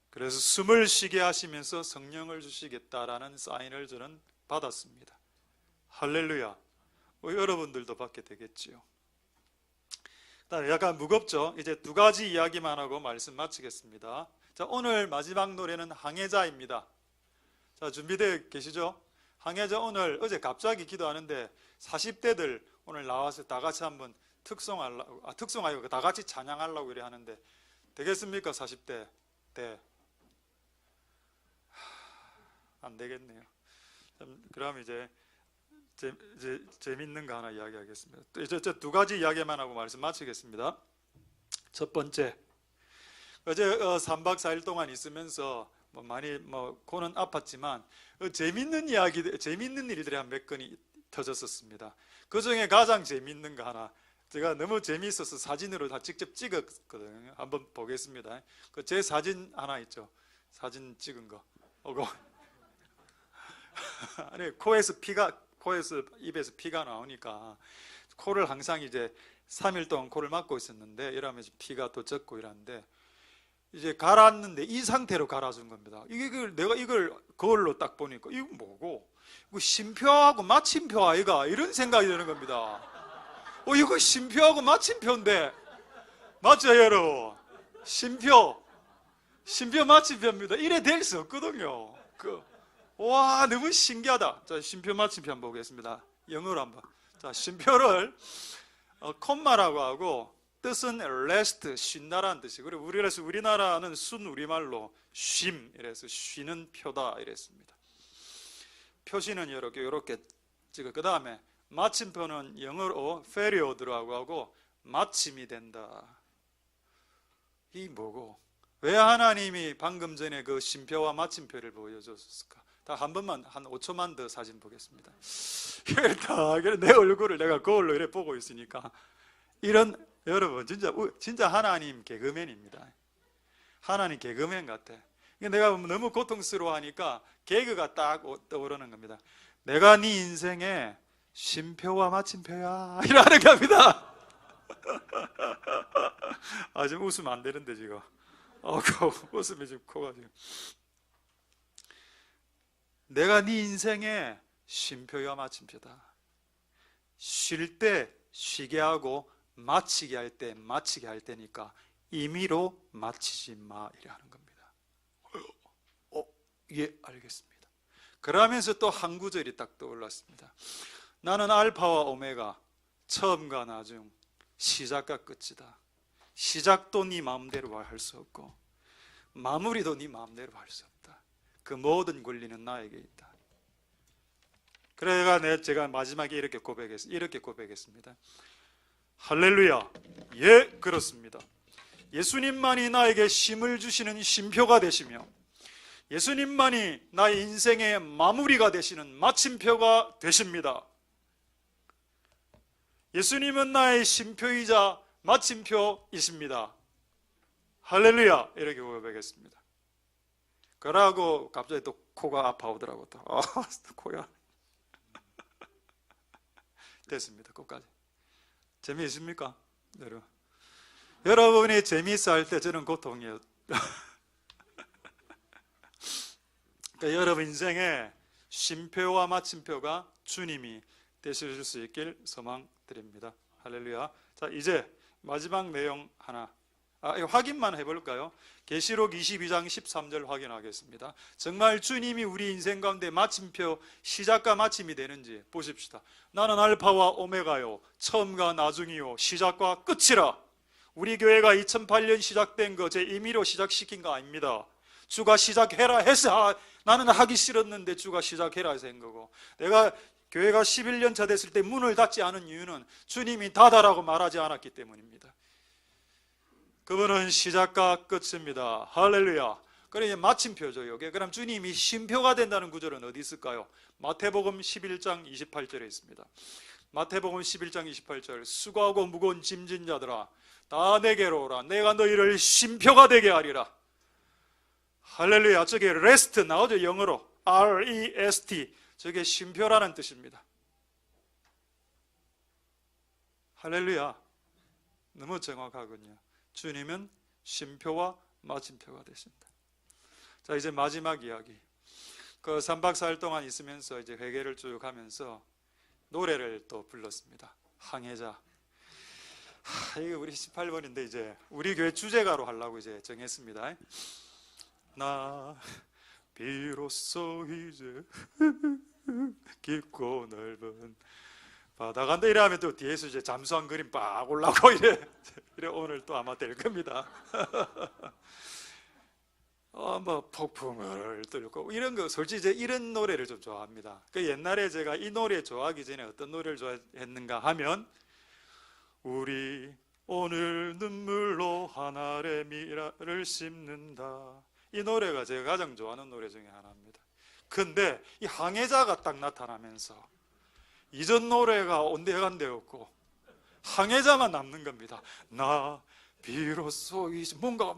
그래서 숨을 쉬게 하시면서 성령을 주시겠다라는 사인을 저는 받았습니다. 할렐루야. 여러분들도 받게 되겠지요. 약간 무겁죠? 이제 2가지 이야기만 하고 말씀 마치겠습니다. 자, 오늘 마지막 노래는 항해자입니다. 자, 준비되어 계시죠? 항해자, 오늘 어제 갑자기 기도하는데 40대들 오늘 나와서 다 같이 한번 특송하려고, 특송 아니고 다 같이 찬양하려고 이래 하는데 되겠습니까? 40대 때. 안 되겠네요. 그럼 이제 재밌는 거 하나 이야기하겠습니다. 이제 2가지 이야기만 하고 말씀 마치겠습니다. 첫 번째, 어제 3박 4일 동안 있으면서 많이 코는 아팠지만 재밌는 이야기, 재밌는 일들이 한 몇 건이 터졌었습니다. 그 중에 가장 재밌는 거 하나 제가 너무 재미있어서 사진으로 다 직접 찍었거든요. 한번 보겠습니다. 제 사진 하나 있죠. 사진 찍은 거. 아니, 코에서 입에서 피가 나오니까 코를 항상 이제 3일 동안 코를 막고 있었는데 이러면서 피가 또 젖고 이러는데 이제 갈았는데 이 상태로 갈아준 겁니다. 내가 이걸 거울로 딱 보니까 이거 뭐고? 이거 쉼표하고 마침표 아이가? 이런 생각이 드는 겁니다. 이거 쉼표하고 마침표인데 맞죠, 여러분? 쉼표 마침표입니다. 이래 될 수 없거든요. 와, 너무 신기하다. 자, 쉼표 마침표 한번 보겠습니다. 영어로 한번. 자, 쉼표를 콤마라고 하고 뜻은 rest, 쉰다라는 뜻이. 그리고 우리나라는 순 우리말로 쉼, 이래서 쉬는 표다 이랬습니다. 표시는 이렇게 찍어. 그 다음에 마침표는 영어로 period라고 하고 마침이 된다. 이 뭐고? 왜 하나님이 방금 전에 그 쉼표와 마침표를 보여줬을까? 다 한 번만, 한 5초만 더 사진 보겠습니다. 내 얼굴을 내가 거울로 이렇게 보고 있으니까 여러분 진짜 하나님 개그맨입니다. 하나님 개그맨 같아. 내가 너무 고통스러워하니까 개그가 딱 떠오르는 겁니다. 내가 네 인생의 쉼표와 마침표야 이러는 겁니다. 지금 웃으면 안 되는데 지금 웃으면 지금 코가 지금. 내가 네 인생의 쉼표와 마침표다. 쉴 때 쉬게 하고 마치게 할 때 마치게 할 때니까 임의로 마치지 마 이래 하는 겁니다. 예, 알겠습니다. 그러면서 또 한 구절이 딱 떠올랐습니다. 나는 알파와 오메가, 처음과 나중, 시작과 끝이다. 시작도 네 마음대로 할 수 없고 마무리도 네 마음대로 할 수 없다. 그 모든 권리는 나에게 있다. 그래가 제가 마지막에 이렇게 고백했습니다. 할렐루야. 예, 그렇습니다. 예수님만이 나에게 쉼을 주시는 쉼표가 되시며 예수님만이 나의 인생의 마무리가 되시는 마침표가 되십니다. 예수님은 나의 쉼표이자 마침표이십니다. 할렐루야. 이렇게 고백했습니다. 그러고 갑자기 또 코가 아파오더라고. 코야. 됐습니다. 끝까지. 재미있습니까? 여러분이 재미있어 할 때 저는 고통이에요. 그러니까 여러분 인생에 쉼표와 마침표가 주님이 되실 수 있길 소망드립니다. 할렐루야. 자, 이제 마지막 내용 하나 이거 확인만 해볼까요? 계시록 22장 13절 확인하겠습니다. 정말 주님이 우리 인생 가운데 마침표, 시작과 마침이 되는지 보십시다. 나는 알파와 오메가요, 처음과 나중이요, 시작과 끝이라. 우리 교회가 2008년 시작된 거 제 임의로 시작시킨 거 아닙니다. 주가 시작해라 해서 나는 하기 싫었는데 주가 시작해라 해서 한 거고, 내가 교회가 11년 차 됐을 때 문을 닫지 않은 이유는 주님이 닫아라고 말하지 않았기 때문입니다. 그분은 시작과 끝입니다. 할렐루야. 그래, 마침표죠, 이게. 그럼 주님이 쉼표가 된다는 구절은 어디 있을까요? 마태복음 11장 28절에 있습니다. 마태복음 11장 28절. 수고하고 무거운 짐진 자들아, 다 내게로 오라. 내가 너희를 쉼표가 되게 하리라. 할렐루야. 저게 rest 나오죠, 영어로. R-E-S-T. 저게 쉼표라는 뜻입니다. 할렐루야. 너무 정확하군요. 주님은 쉼표와 마침표가 되십니다. 자, 이제 마지막 이야기. 3박 4일 동안 있으면서 이제 회개를 쭉 하면서 노래를 또 불렀습니다. 항해자. 이거 우리 18번인데 이제 우리 교회 주제가로 하려고 이제 정했습니다. 나 비로소 이제 깊고 넓은 바다 간다 이러면 또 뒤에서 이제 잠수함 그림 빡 올라오고 이래 오늘 또 아마 될 겁니다. 뭐 폭풍을 뚫고 이런 거 솔직히 이제 이런 노래를 좀 좋아합니다. 그 옛날에 제가 이 노래 좋아하기 전에 어떤 노래를 좋아했는가 하면 우리 오늘 눈물로 하늘의 미라를 심는다. 이 노래가 제가 가장 좋아하는 노래 중에 하나입니다. 근데 이 항해자가 딱 나타나면서 이전 노래가 온데간데 없고 항해자만 남는 겁니다. 나 비로소 뭔가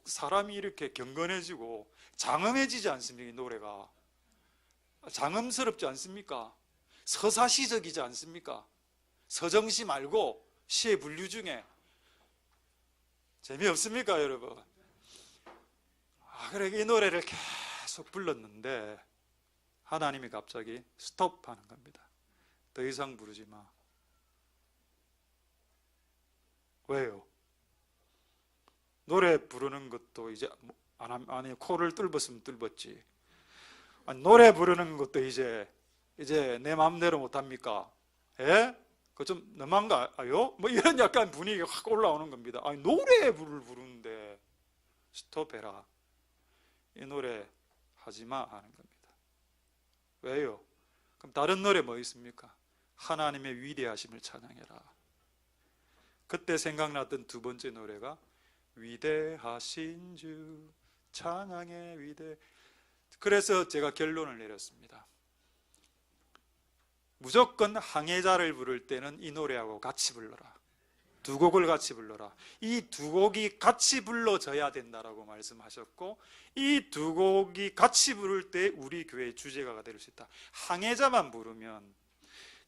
사람이 이렇게 경건해지고 장엄해지지 않습니까? 이 노래가 장엄스럽지 않습니까? 서사시적이지 않습니까? 서정시 말고 시의 분류 중에 재미없습니까, 여러분? 그래 이 노래를 계속 불렀는데 하나님이 갑자기 스톱하는 겁니다. 더 이상 부르지 마. 왜요? 노래 부르는 것도 이제 아니 코를 뚫었으면 뚫었지. 아니, 노래 부르는 것도 이제 내 마음대로 못합니까? 예? 그거 좀 너무한가요? 뭐 이런 약간 분위기가 확 올라오는 겁니다. 아니 노래를 부르는데 스톱해라. 이 노래 하지마 하는 겁니다. 왜요? 그럼 다른 노래 뭐 있습니까? 하나님의 위대하심을 찬양해라. 그때 생각났던 두 번째 노래가 위대하신 주 찬양의 위대. 그래서 제가 결론을 내렸습니다. 무조건 항해자를 부를 때는 이 노래하고 같이 불러라. 두 곡을 같이 불러라. 이 두 곡이 같이 불러져야 된다라고 말씀하셨고, 이 두 곡이 같이 부를 때 우리 교회의 주제가가 될 수 있다. 항해자만 부르면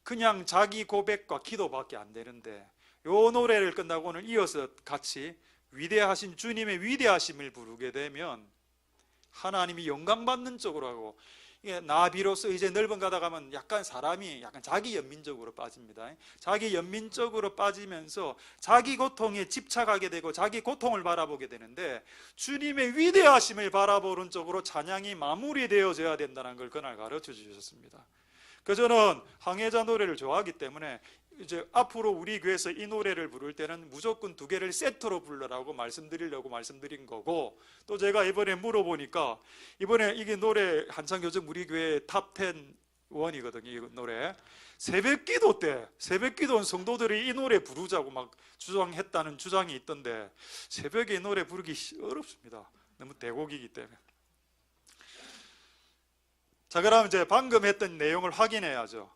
그냥 자기 고백과 기도밖에 안 되는데, 요 노래를 끝나고 오늘 이어서 같이 위대하신 주님의 위대하심을 부르게 되면 하나님이 영광받는 쪽으로 하고, 나 비로소 이제 넓은 가다 가면 약간 사람이 약간 자기 연민적으로 빠집니다. 자기 연민적으로 빠지면서 자기 고통에 집착하게 되고 자기 고통을 바라보게 되는데, 주님의 위대하심을 바라보는 쪽으로 찬양이 마무리되어져야 된다는 걸 그날 가르쳐 주셨습니다. 그래서 저는 항해자 노래를 좋아하기 때문에 이제 앞으로 우리 교회에서 이 노래를 부를 때는 무조건 두 개를 세트로 불러라고 말씀드리려고 말씀드린 거고, 또 제가 이번에 물어보니까 이번에 이게 노래 한창 요즘 우리 교회 탑10 원이거든요. 이 노래 새벽기도 때 새벽기도 온 성도들이 이 노래 부르자고 막 주장했다는 주장이 있던데, 새벽에 이 노래 부르기 어렵습니다. 너무 대곡이기 때문에. 자, 그럼 이제 방금 했던 내용을 확인해야죠.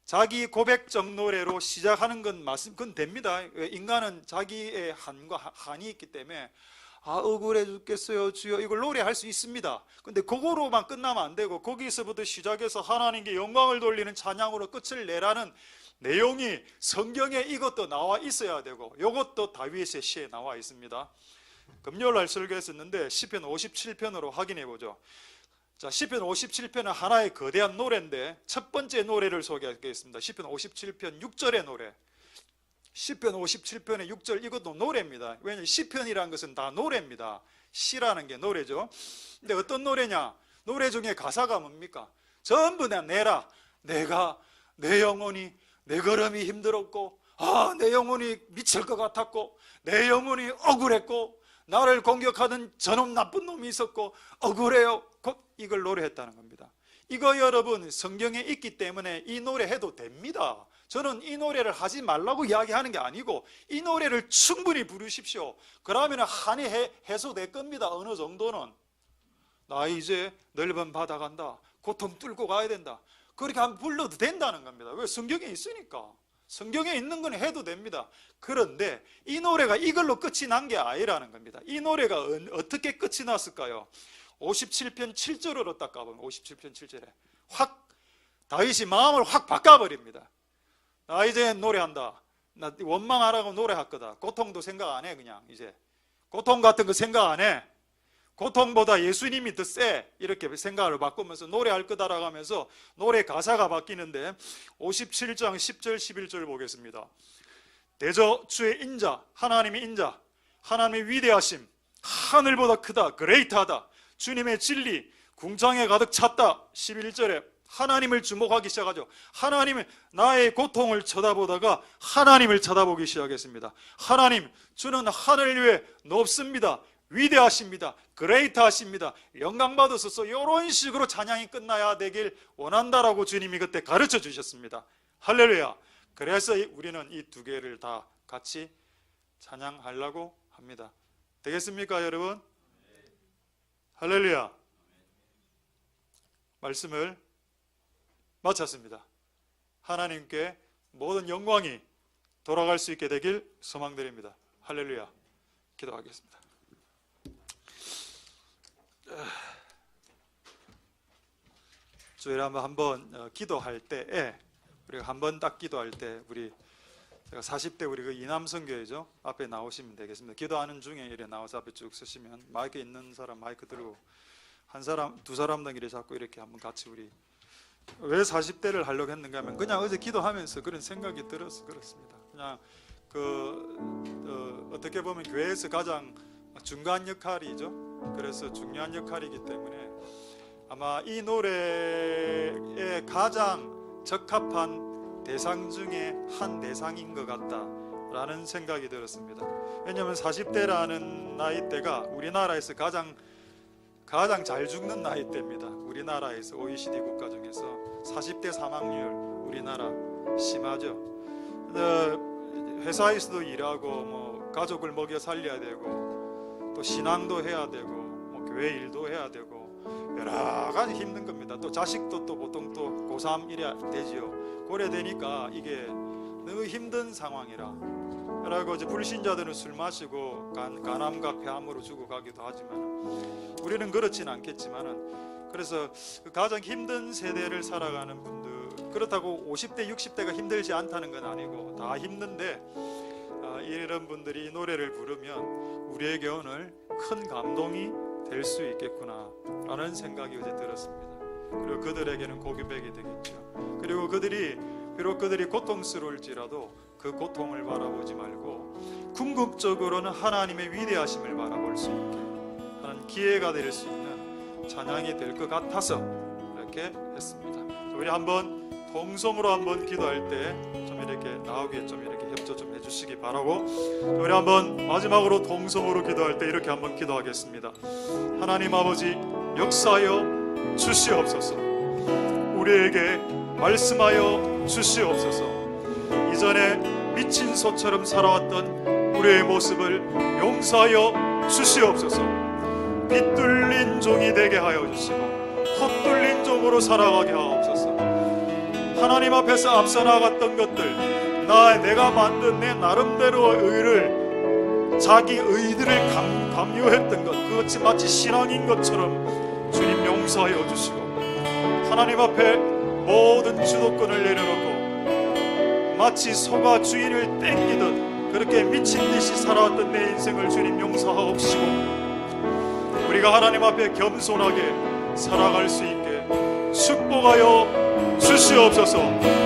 자기 고백적 노래로 시작하는 건 그건 됩니다. 인간은 자기의 한이 있기 때문에 억울해 죽겠어요 주여, 이걸 노래할 수 있습니다. 근데 그거로만 끝나면 안 되고 거기서부터 시작해서 하나님께 영광을 돌리는 찬양으로 끝을 내라는 내용이 성경에 이것도 나와 있어야 되고, 이것도 다윗의 시에 나와 있습니다. 금요일날 설교했었는데 시편 57편으로 확인해 보죠. 자, 시편 57편은 하나의 거대한 노래인데 첫 번째 노래를 소개하겠습니다. 시편 57편 6절의 노래. 시편 57편의 6절, 이것도 노래입니다. 왜냐하면 시편이라는 것은 다 노래입니다. 시라는 게 노래죠. 근데 어떤 노래냐? 노래 중에 가사가 뭡니까? 전부 다 내라. 내 영혼이, 내 걸음이 힘들었고, 내 영혼이 미칠 것 같았고, 내 영혼이 억울했고, 나를 공격하는 저놈 나쁜 놈이 있었고 억울해요. 이걸 노래했다는 겁니다. 이거 여러분 성경에 있기 때문에 이 노래 해도 됩니다. 저는 이 노래를 하지 말라고 이야기하는 게 아니고 이 노래를 충분히 부르십시오. 그러면 한이 해소될 겁니다. 어느 정도는. 나 이제 넓은 바다 간다. 고통 뚫고 가야 된다. 그렇게 한번 불러도 된다는 겁니다. 왜? 성경에 있으니까. 성경에 있는 건 해도 됩니다. 그런데 이 노래가 이걸로 끝이 난 게 아니라는 겁니다. 이 노래가 어떻게 끝이 났을까요? 57편 7절으로 딱 가보면 57편 7절에 확 다윗이 마음을 확 바꿔버립니다. 나 이제 노래한다. 나 원망하라고 노래할 거다. 고통도 생각 안 해. 그냥 이제 고통 같은 거 생각 안 해. 고통보다 예수님이 더 세. 이렇게 생각을 바꾸면서 노래할 거다라고 하면서 노래 가사가 바뀌는데 57장 10절 11절 보겠습니다. 대저 주의 인자, 하나님의 인자, 하나님의 위대하심, 하늘보다 크다, 그레이트하다. 주님의 진리 궁창에 가득 찼다. 11절에 하나님을 주목하기 시작하죠. 하나님을, 나의 고통을 쳐다보다가 하나님을 쳐다보기 시작했습니다. 하나님, 주는 하늘 위에 높습니다. 위대하십니다. 그레이트하십니다. 영광 받으소서. 이런 식으로 찬양이 끝나야 되길 원한다라고 주님이 그때 가르쳐 주셨습니다. 할렐루야. 그래서 우리는 이 두 개를 다 같이 찬양하려고 합니다. 되겠습니까, 여러분? 할렐루야. 말씀을 마쳤습니다. 하나님께 모든 영광이 돌아갈 수 있게 되길 소망드립니다. 할렐루야. 기도하겠습니다. 주일에 한번 기도할 때에 우리가 한번 딱 기도할 때 제가 40대 우리 그 이남성교회죠. 앞에 나오시면 되겠습니다. 기도하는 중에 이래 나와서 앞에 쭉 서시면 마이크 있는 사람 마이크 들고 한 사람 두 사람당 이래 잡고 이렇게 한번 같이 우리 왜 40대를 하려고 했는가 하면 그냥 어제 기도하면서 그런 생각이 들어서 그렇습니다. 그냥 어떻게 보면 교회에서 가장 중간 역할이죠. 그래서 중요한 역할이기 때문에 아마 이 노래에 가장 적합한 대상 중에 한 대상인 것 같다라는 생각이 들었습니다. 왜냐하면 40대라는 나이대가 우리나라에서 가장 잘 죽는 나이대입니다. 우리나라에서 OECD 국가 중에서 40대 사망률 우리나라 심하죠. 회사에서도 일하고 뭐 가족을 먹여 살려야 되고 또 신앙도 해야 되고 뭐 교회 일도 해야 되고 여러 가지 힘든 겁니다. 또 자식도 또 보통 또 고3 이래야 되지요. 그래 되니까 이게 너무 힘든 상황이라 그리고 이제 불신자들은 술 마시고 간암과 폐암으로 죽어가기도 하지만 우리는 그렇진 않겠지만은 그래서 가장 힘든 세대를 살아가는 분들 그렇다고 50대 60대가 힘들지 않다는 건 아니고 다 힘든데 이런 분들이 이 노래를 부르면 우리에게 오늘 큰 감동이 될 수 있겠구나 라는 생각이 어제 들었습니다. 그리고 그들에게는 고백이 되겠죠. 그리고 비록 그들이 고통스러울지라도 그 고통을 바라보지 말고 궁극적으로는 하나님의 위대하심을 바라볼 수 있게 하는 기회가 될 수 있는 찬양이 될 것 같아서 이렇게 했습니다. 우리 한번 통성으로 한번 기도할 때 좀 이렇게 나오게 좀 이렇게 협조 좀 해주시기 바라고 우리 한번 마지막으로 통성으로 기도할 때 이렇게 한번 기도하겠습니다. 하나님 아버지 역사하여 주시옵소서. 우리에게 말씀하여 주시옵소서. 이전에 미친 소처럼 살아왔던 우리의 모습을 용서하여 주시옵소서. 빗뚫린 종이 되게 하여 주시고 헛뚫린 종으로 살아가게 하옵소서. 하나님 앞에서 앞서 나갔던 것들 내가 만든 내 나름대로의 의를 자기 의들을 강요했던 것 그것이 마치 신앙인 것처럼 주님 용서하여 주시고 하나님 앞에 모든 주도권을 내려놓고 마치 소가 주인을 땡기듯 그렇게 미친 듯이 살아왔던 내 인생을 주님 용서하옵시고 우리가 하나님 앞에 겸손하게 살아갈 수 있게 축복하여 주시옵소서.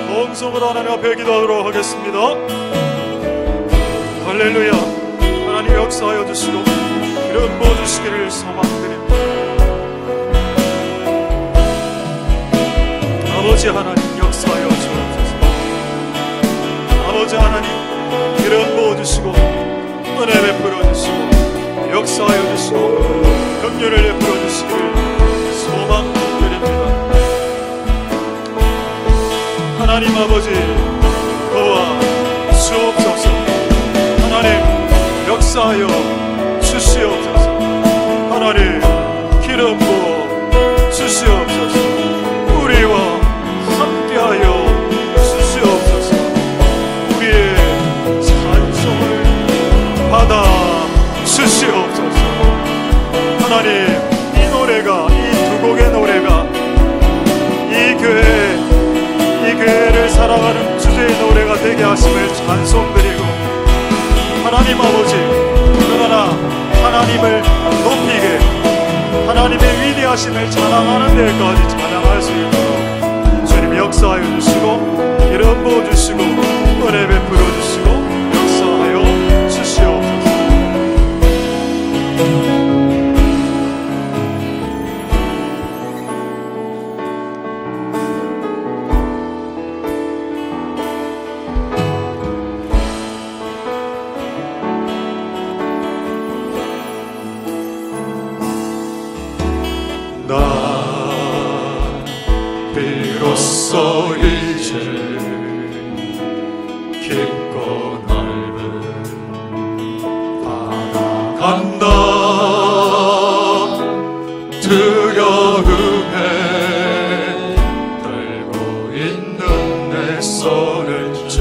통성으로 하나님 앞에 기도하도록 하겠습니다. 할렐루야. 하나님 역사하여 주시고 이런 보 주시기를 소망드립니다. 아버지 하나님 역사하여 주옵소서. 아버지 하나님 이런 보 주시고 은혜 베풀어 주시고 역사하여 주시고 긍휼을 베풀어 주시기를 소망드립니다. 하나님 아버지 도와 주옵소서. 하나님 역사하여 주시옵소서. 하나님 기름 부어 주시옵소서. 우리와 함께하여 주시옵소서. 우리의 찬송을 받아 주시옵소서. 하나님 이 노래가 이 두 곡의 노래가 이 교회를 사랑하는 주제의 노래가 되게 하심을 찬송드리고 하나님 아버지 그러나 하나님을 높이게 하나님의 위대하심을 찬양하는 데까지 찬양할 수 있도록 주님 역사하여 주시고 기름 부어 주시고 은혜 베풀어 주시고 역사하여 주시옵소서. 비로소 이제 깊고 넓은 바다 간다. 두려움에 떨고 있는 내 손을 쭉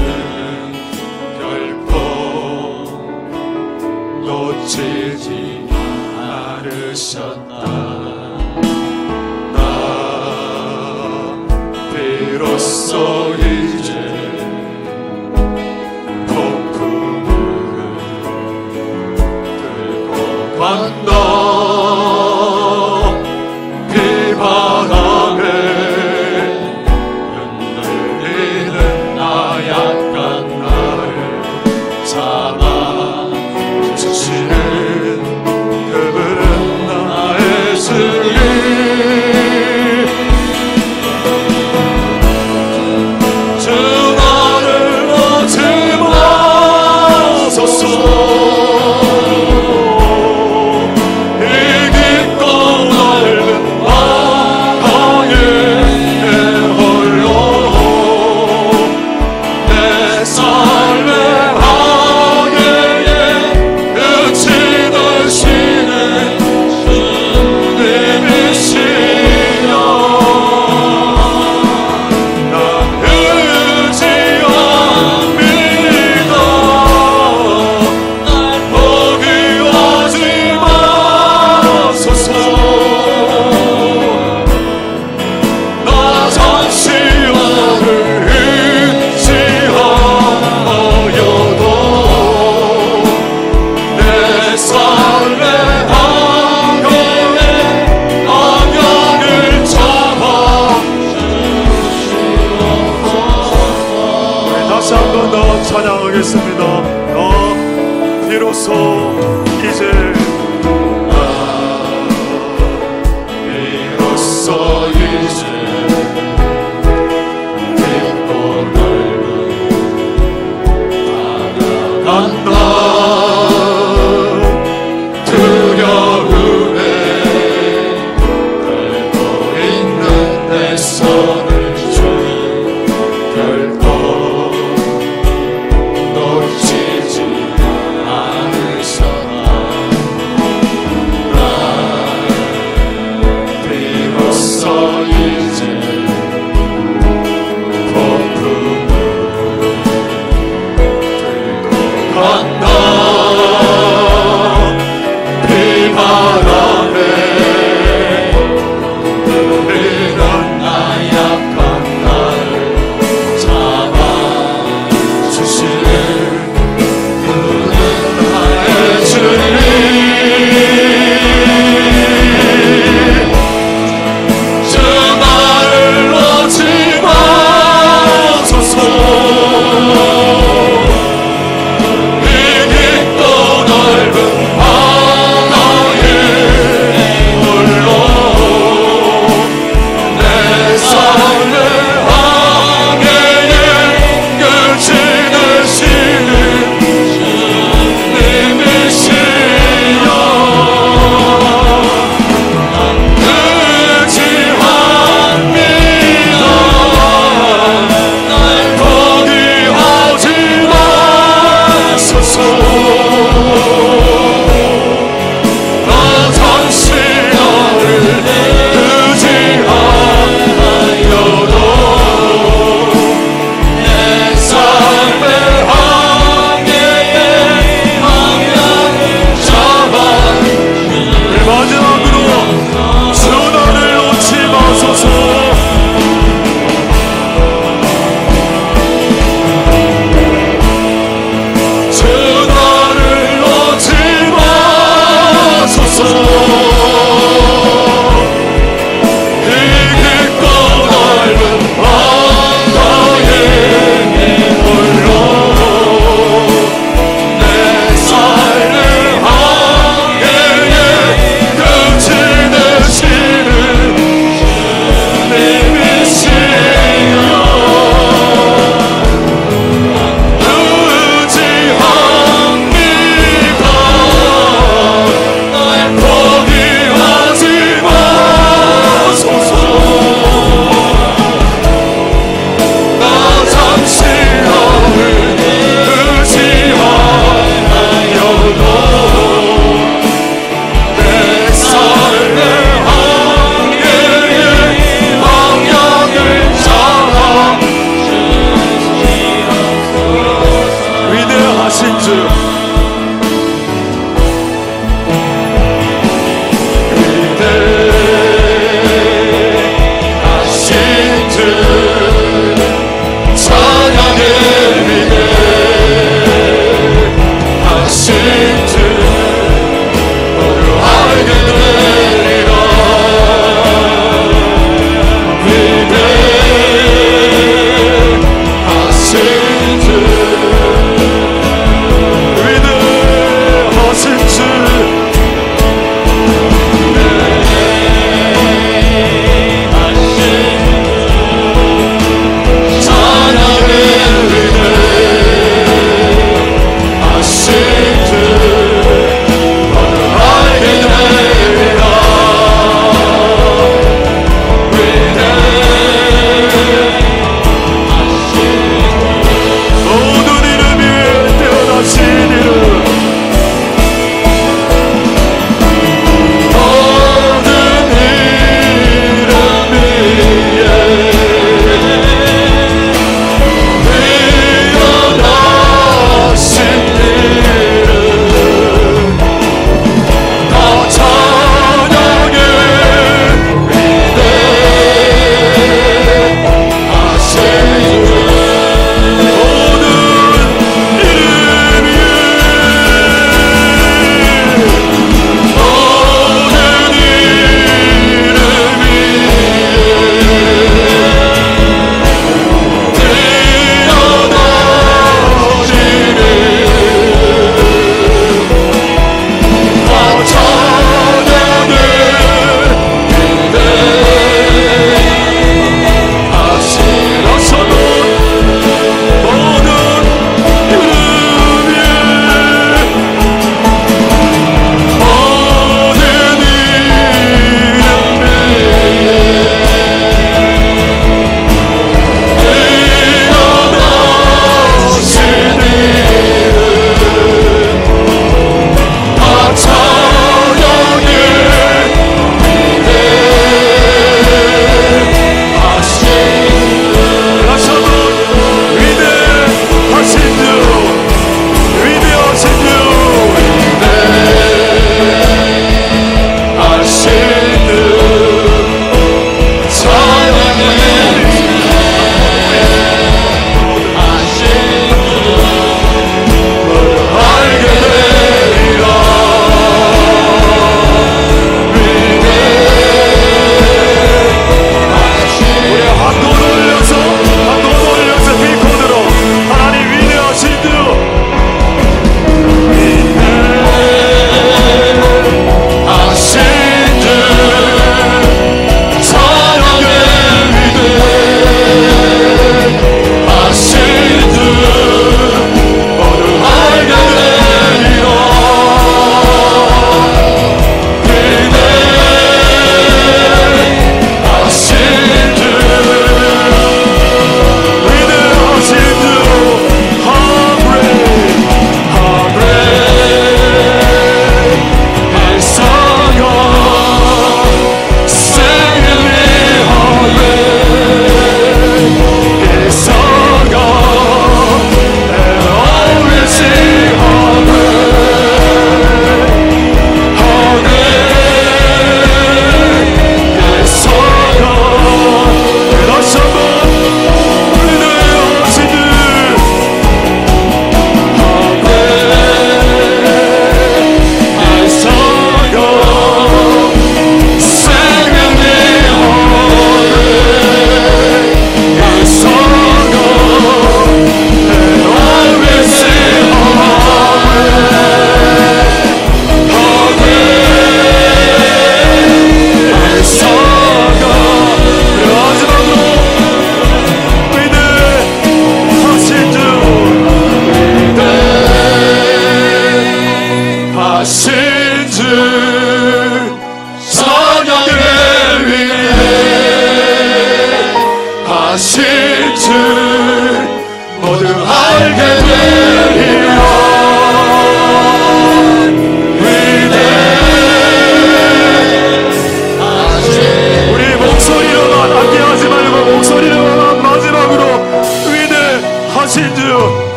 비로소 이제 깊고 넓은 바다 간다. 두려움에 떨고 있는 내 손을 주님 결코 놓치지 않으셔라. 나 비로소 이제 폭풍을 들고 간다. 비바람에 흐르는 나의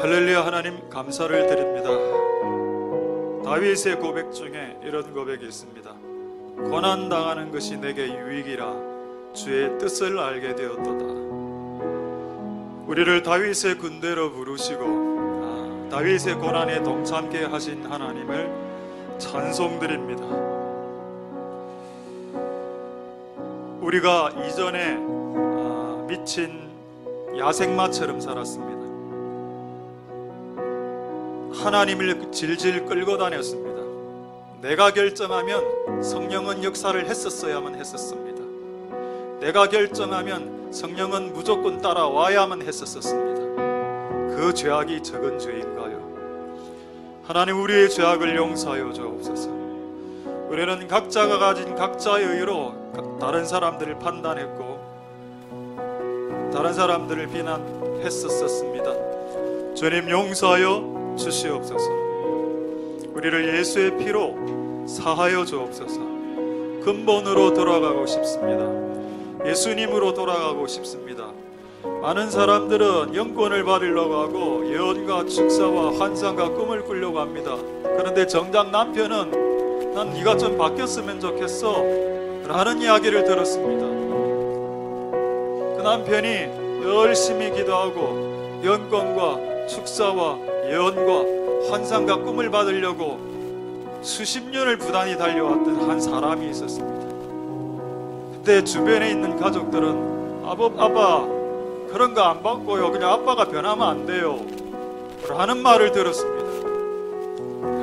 할렐루야. 하나님 감사를 드립니다. 다윗의 고백 중에 이런 고백이 있습니다. 고난 당하는 것이 내게 유익이라 주의 뜻을 알게 되었도다. 우리를 다윗의 군대로 부르시고 다윗의 고난에 동참케 하신 하나님을 찬송드립니다. 우리가 이전에 미친 야생마처럼 살았습니다. 하나님을 질질 끌고 다녔습니다. 내가 결정하면 성령은 역사를 했었어야만 했었습니다. 내가 결정하면 성령은 무조건 따라와야만 했었습니다. 그 죄악이 적은 죄인가요? 하나님, 우리의 죄악을 용서하여 주옵소서. 우리는 각자가 가진 각자의 의로 다른 사람들을 판단했고 다른 사람들을 비난했었습니다. 주님, 용서하여 주시옵소서. 우리를 예수의 피로 사하여 주옵소서. 근본으로 돌아가고 싶습니다. 예수님으로 돌아가고 싶습니다. 많은 사람들은 영권을 받으려고 하고 예언과 축사와 환상과 꿈을 꾸려고 합니다. 그런데 정작 남편은 난 네가 좀 바뀌었으면 좋겠어 라는 이야기를 들었습니다. 그 남편이 열심히 기도하고 영권과 축사와 예언과 환상과 꿈을 받으려고 수십 년을 부단히 달려왔던 한 사람이 있었습니다. 그때 주변에 있는 가족들은 아빠 그런 거 안 받고요, 그냥 아빠가 변하면 안 돼요 라는 말을 들었습니다.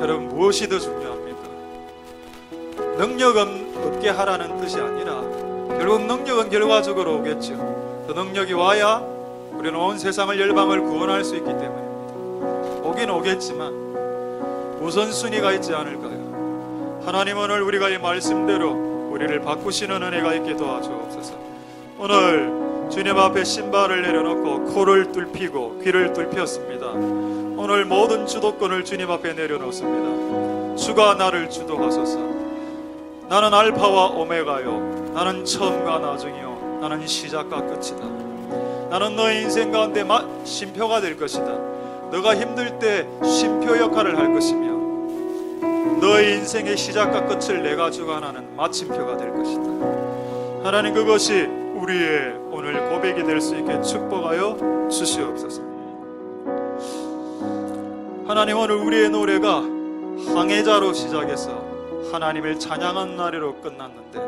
여러분, 무엇이 더 중요합니까? 능력은 없게 하라는 뜻이 아니라 결국 능력은 결과적으로 오겠죠. 그 능력이 와야 우리는 온 세상을 열방을 구원할 수 있기 때문입니다. 오긴 오겠지만 우선순위가 있지 않을까요? 하나님, 오늘 우리가 이 말씀대로 우리를 바꾸시는 은혜가 있게 도와주옵소서. 오늘 주님 앞에 신발을 내려놓고 코를 뚫히고 귀를 뚫혔습니다. 오늘 모든 주도권을 주님 앞에 내려놓습니다. 주가 나를 주도하소서. 나는 알파와 오메가요, 나는 처음과 나중이요, 나는 시작과 끝이다. 나는 너의 인생 가운데 쉼표가 될 것이다. 너가 힘들 때 쉼표 역할을 할 것이며 너의 인생의 시작과 끝을 내가 주관하는 마침표가 될 것이다. 하나님, 그것이 우리의 오늘 고백이 될 수 있게 축복하여 주시옵소서. 하나님, 오늘 우리의 노래가 항해자로 시작해서 하나님을 찬양한 날로 끝났는데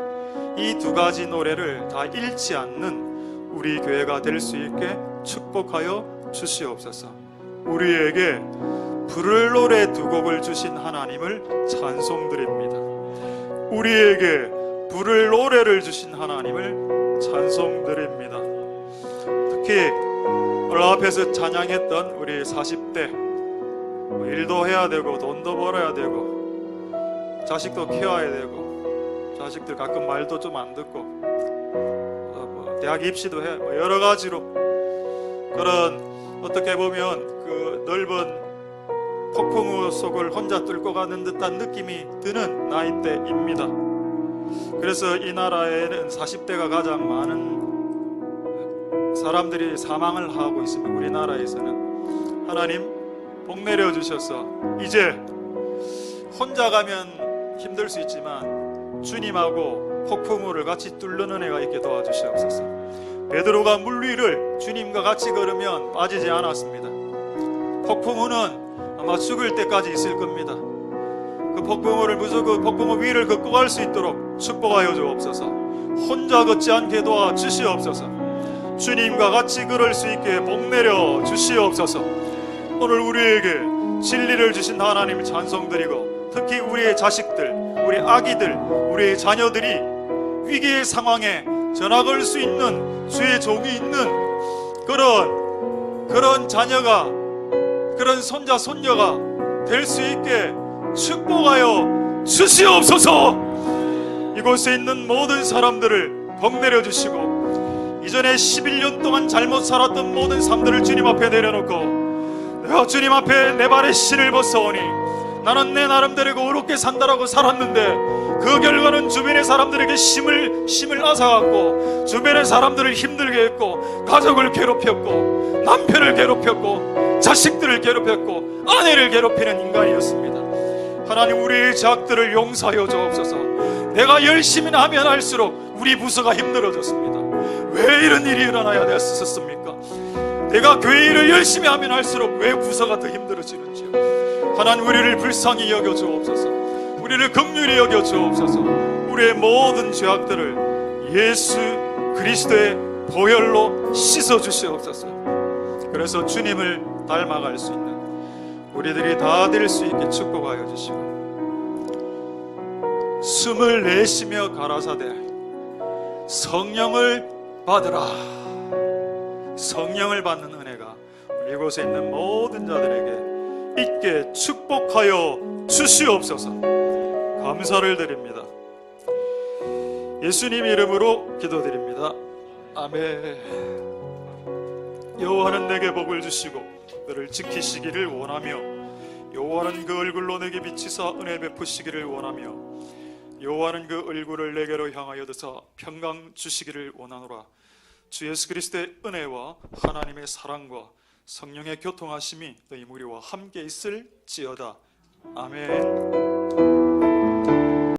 이 두 가지 노래를 다 잃지 않는 우리 교회가 될 수 있게 축복하여 주시옵소서. 우리에게 부를 노래 두 곡을 주신 하나님을 찬송드립니다. 우리에게 부를 노래를 주신 하나님을 찬송드립니다. 특히 오늘 앞에서 찬양했던 우리 40대, 일도 해야 되고 돈도 벌어야 되고 자식도 키워야 되고 자식들 가끔 말도 좀 안 듣고 대학 입시도 해, 여러 가지로 그런 어떻게 보면 그 넓은 폭풍우 속을 혼자 뚫고 가는 듯한 느낌이 드는 나이대입니다. 그래서 이 나라에는 40대가 가장 많은 사람들이 사망을 하고 있습니다. 우리나라에서는 하나님 복 내려 주셔서 이제 혼자 가면 힘들 수 있지만 주님하고 폭풍우를 같이 뚫는 은혜가 있게 도와주시옵소서. 베드로가 물 위를 주님과 같이 걸으면 빠지지 않았습니다. 폭풍우는 아마 죽을 때까지 있을 겁니다. 그 폭풍우를 무조건 폭풍우 위를 걷고 갈 수 있도록 축복하여 주옵소서. 혼자 걷지 않게 도와 주시옵소서. 주님과 같이 걸을 수 있게 복 내려 주시옵소서. 오늘 우리에게 진리를 주신 하나님 찬송드리고 특히 우리의 자식들, 우리 아기들, 우리의 자녀들이 위기의 상황에 전화 걸 수 있는 주의 종이 있는 그런 자녀가, 그런 손자 손녀가 될 수 있게 축복하여 주시옵소서. 이곳에 있는 모든 사람들을 복 내려 주시고 이전에 11년 동안 잘못 살았던 모든 삶들을 주님 앞에 내려놓고 내가 주님 앞에 내 발에 신을 벗어오니 나는 내 나름대로 의롭게 산다라고 살았는데 그 결과는 주변의 사람들에게 심을 앗아갔고 주변의 사람들을 힘들게 했고 가족을 괴롭혔고 남편을 괴롭혔고 자식들을 괴롭혔고 아내를 괴롭히는 인간이었습니다. 하나님, 우리의 죄악들을 용서하여 주옵소서. 내가 열심히 하면 할수록 우리 부서가 힘들어졌습니다. 왜 이런 일이 일어나야 됐었습니까? 내가 교회 일을 열심히 하면 할수록 왜 부서가 더 힘들어지는지요? 하나님, 우리를 불쌍히 여겨 주옵소서. 우리를 긍휼히 여겨 주옵소서. 우리의 모든 죄악들을 예수 그리스도의 보혈로 씻어 주시옵소서. 그래서 주님을 닮아갈 수 있는 우리들이 다 될 수 있게 축복하여 주시고, 숨을 내쉬며 가라사대 성령을 받으라. 성령을 받는 은혜가 이곳에 있는 모든 자들에게 있게 축복하여 주시옵소서. 감사를 드립니다. 예수님 이름으로 기도드립니다. 아멘. 여호와는 내게 복을 주시고 너를 지키시기를 원하며 여호와는 그 얼굴로 내게 비치사 은혜 베푸시기를 원하며 여호와는 그 얼굴을 내게로 향하여 드사 평강 주시기를 원하노라. 주 예수 그리스도의 은혜와 하나님의 사랑과 성령의 교통하심이 너희 무리와 함께 있을지어다. 아멘.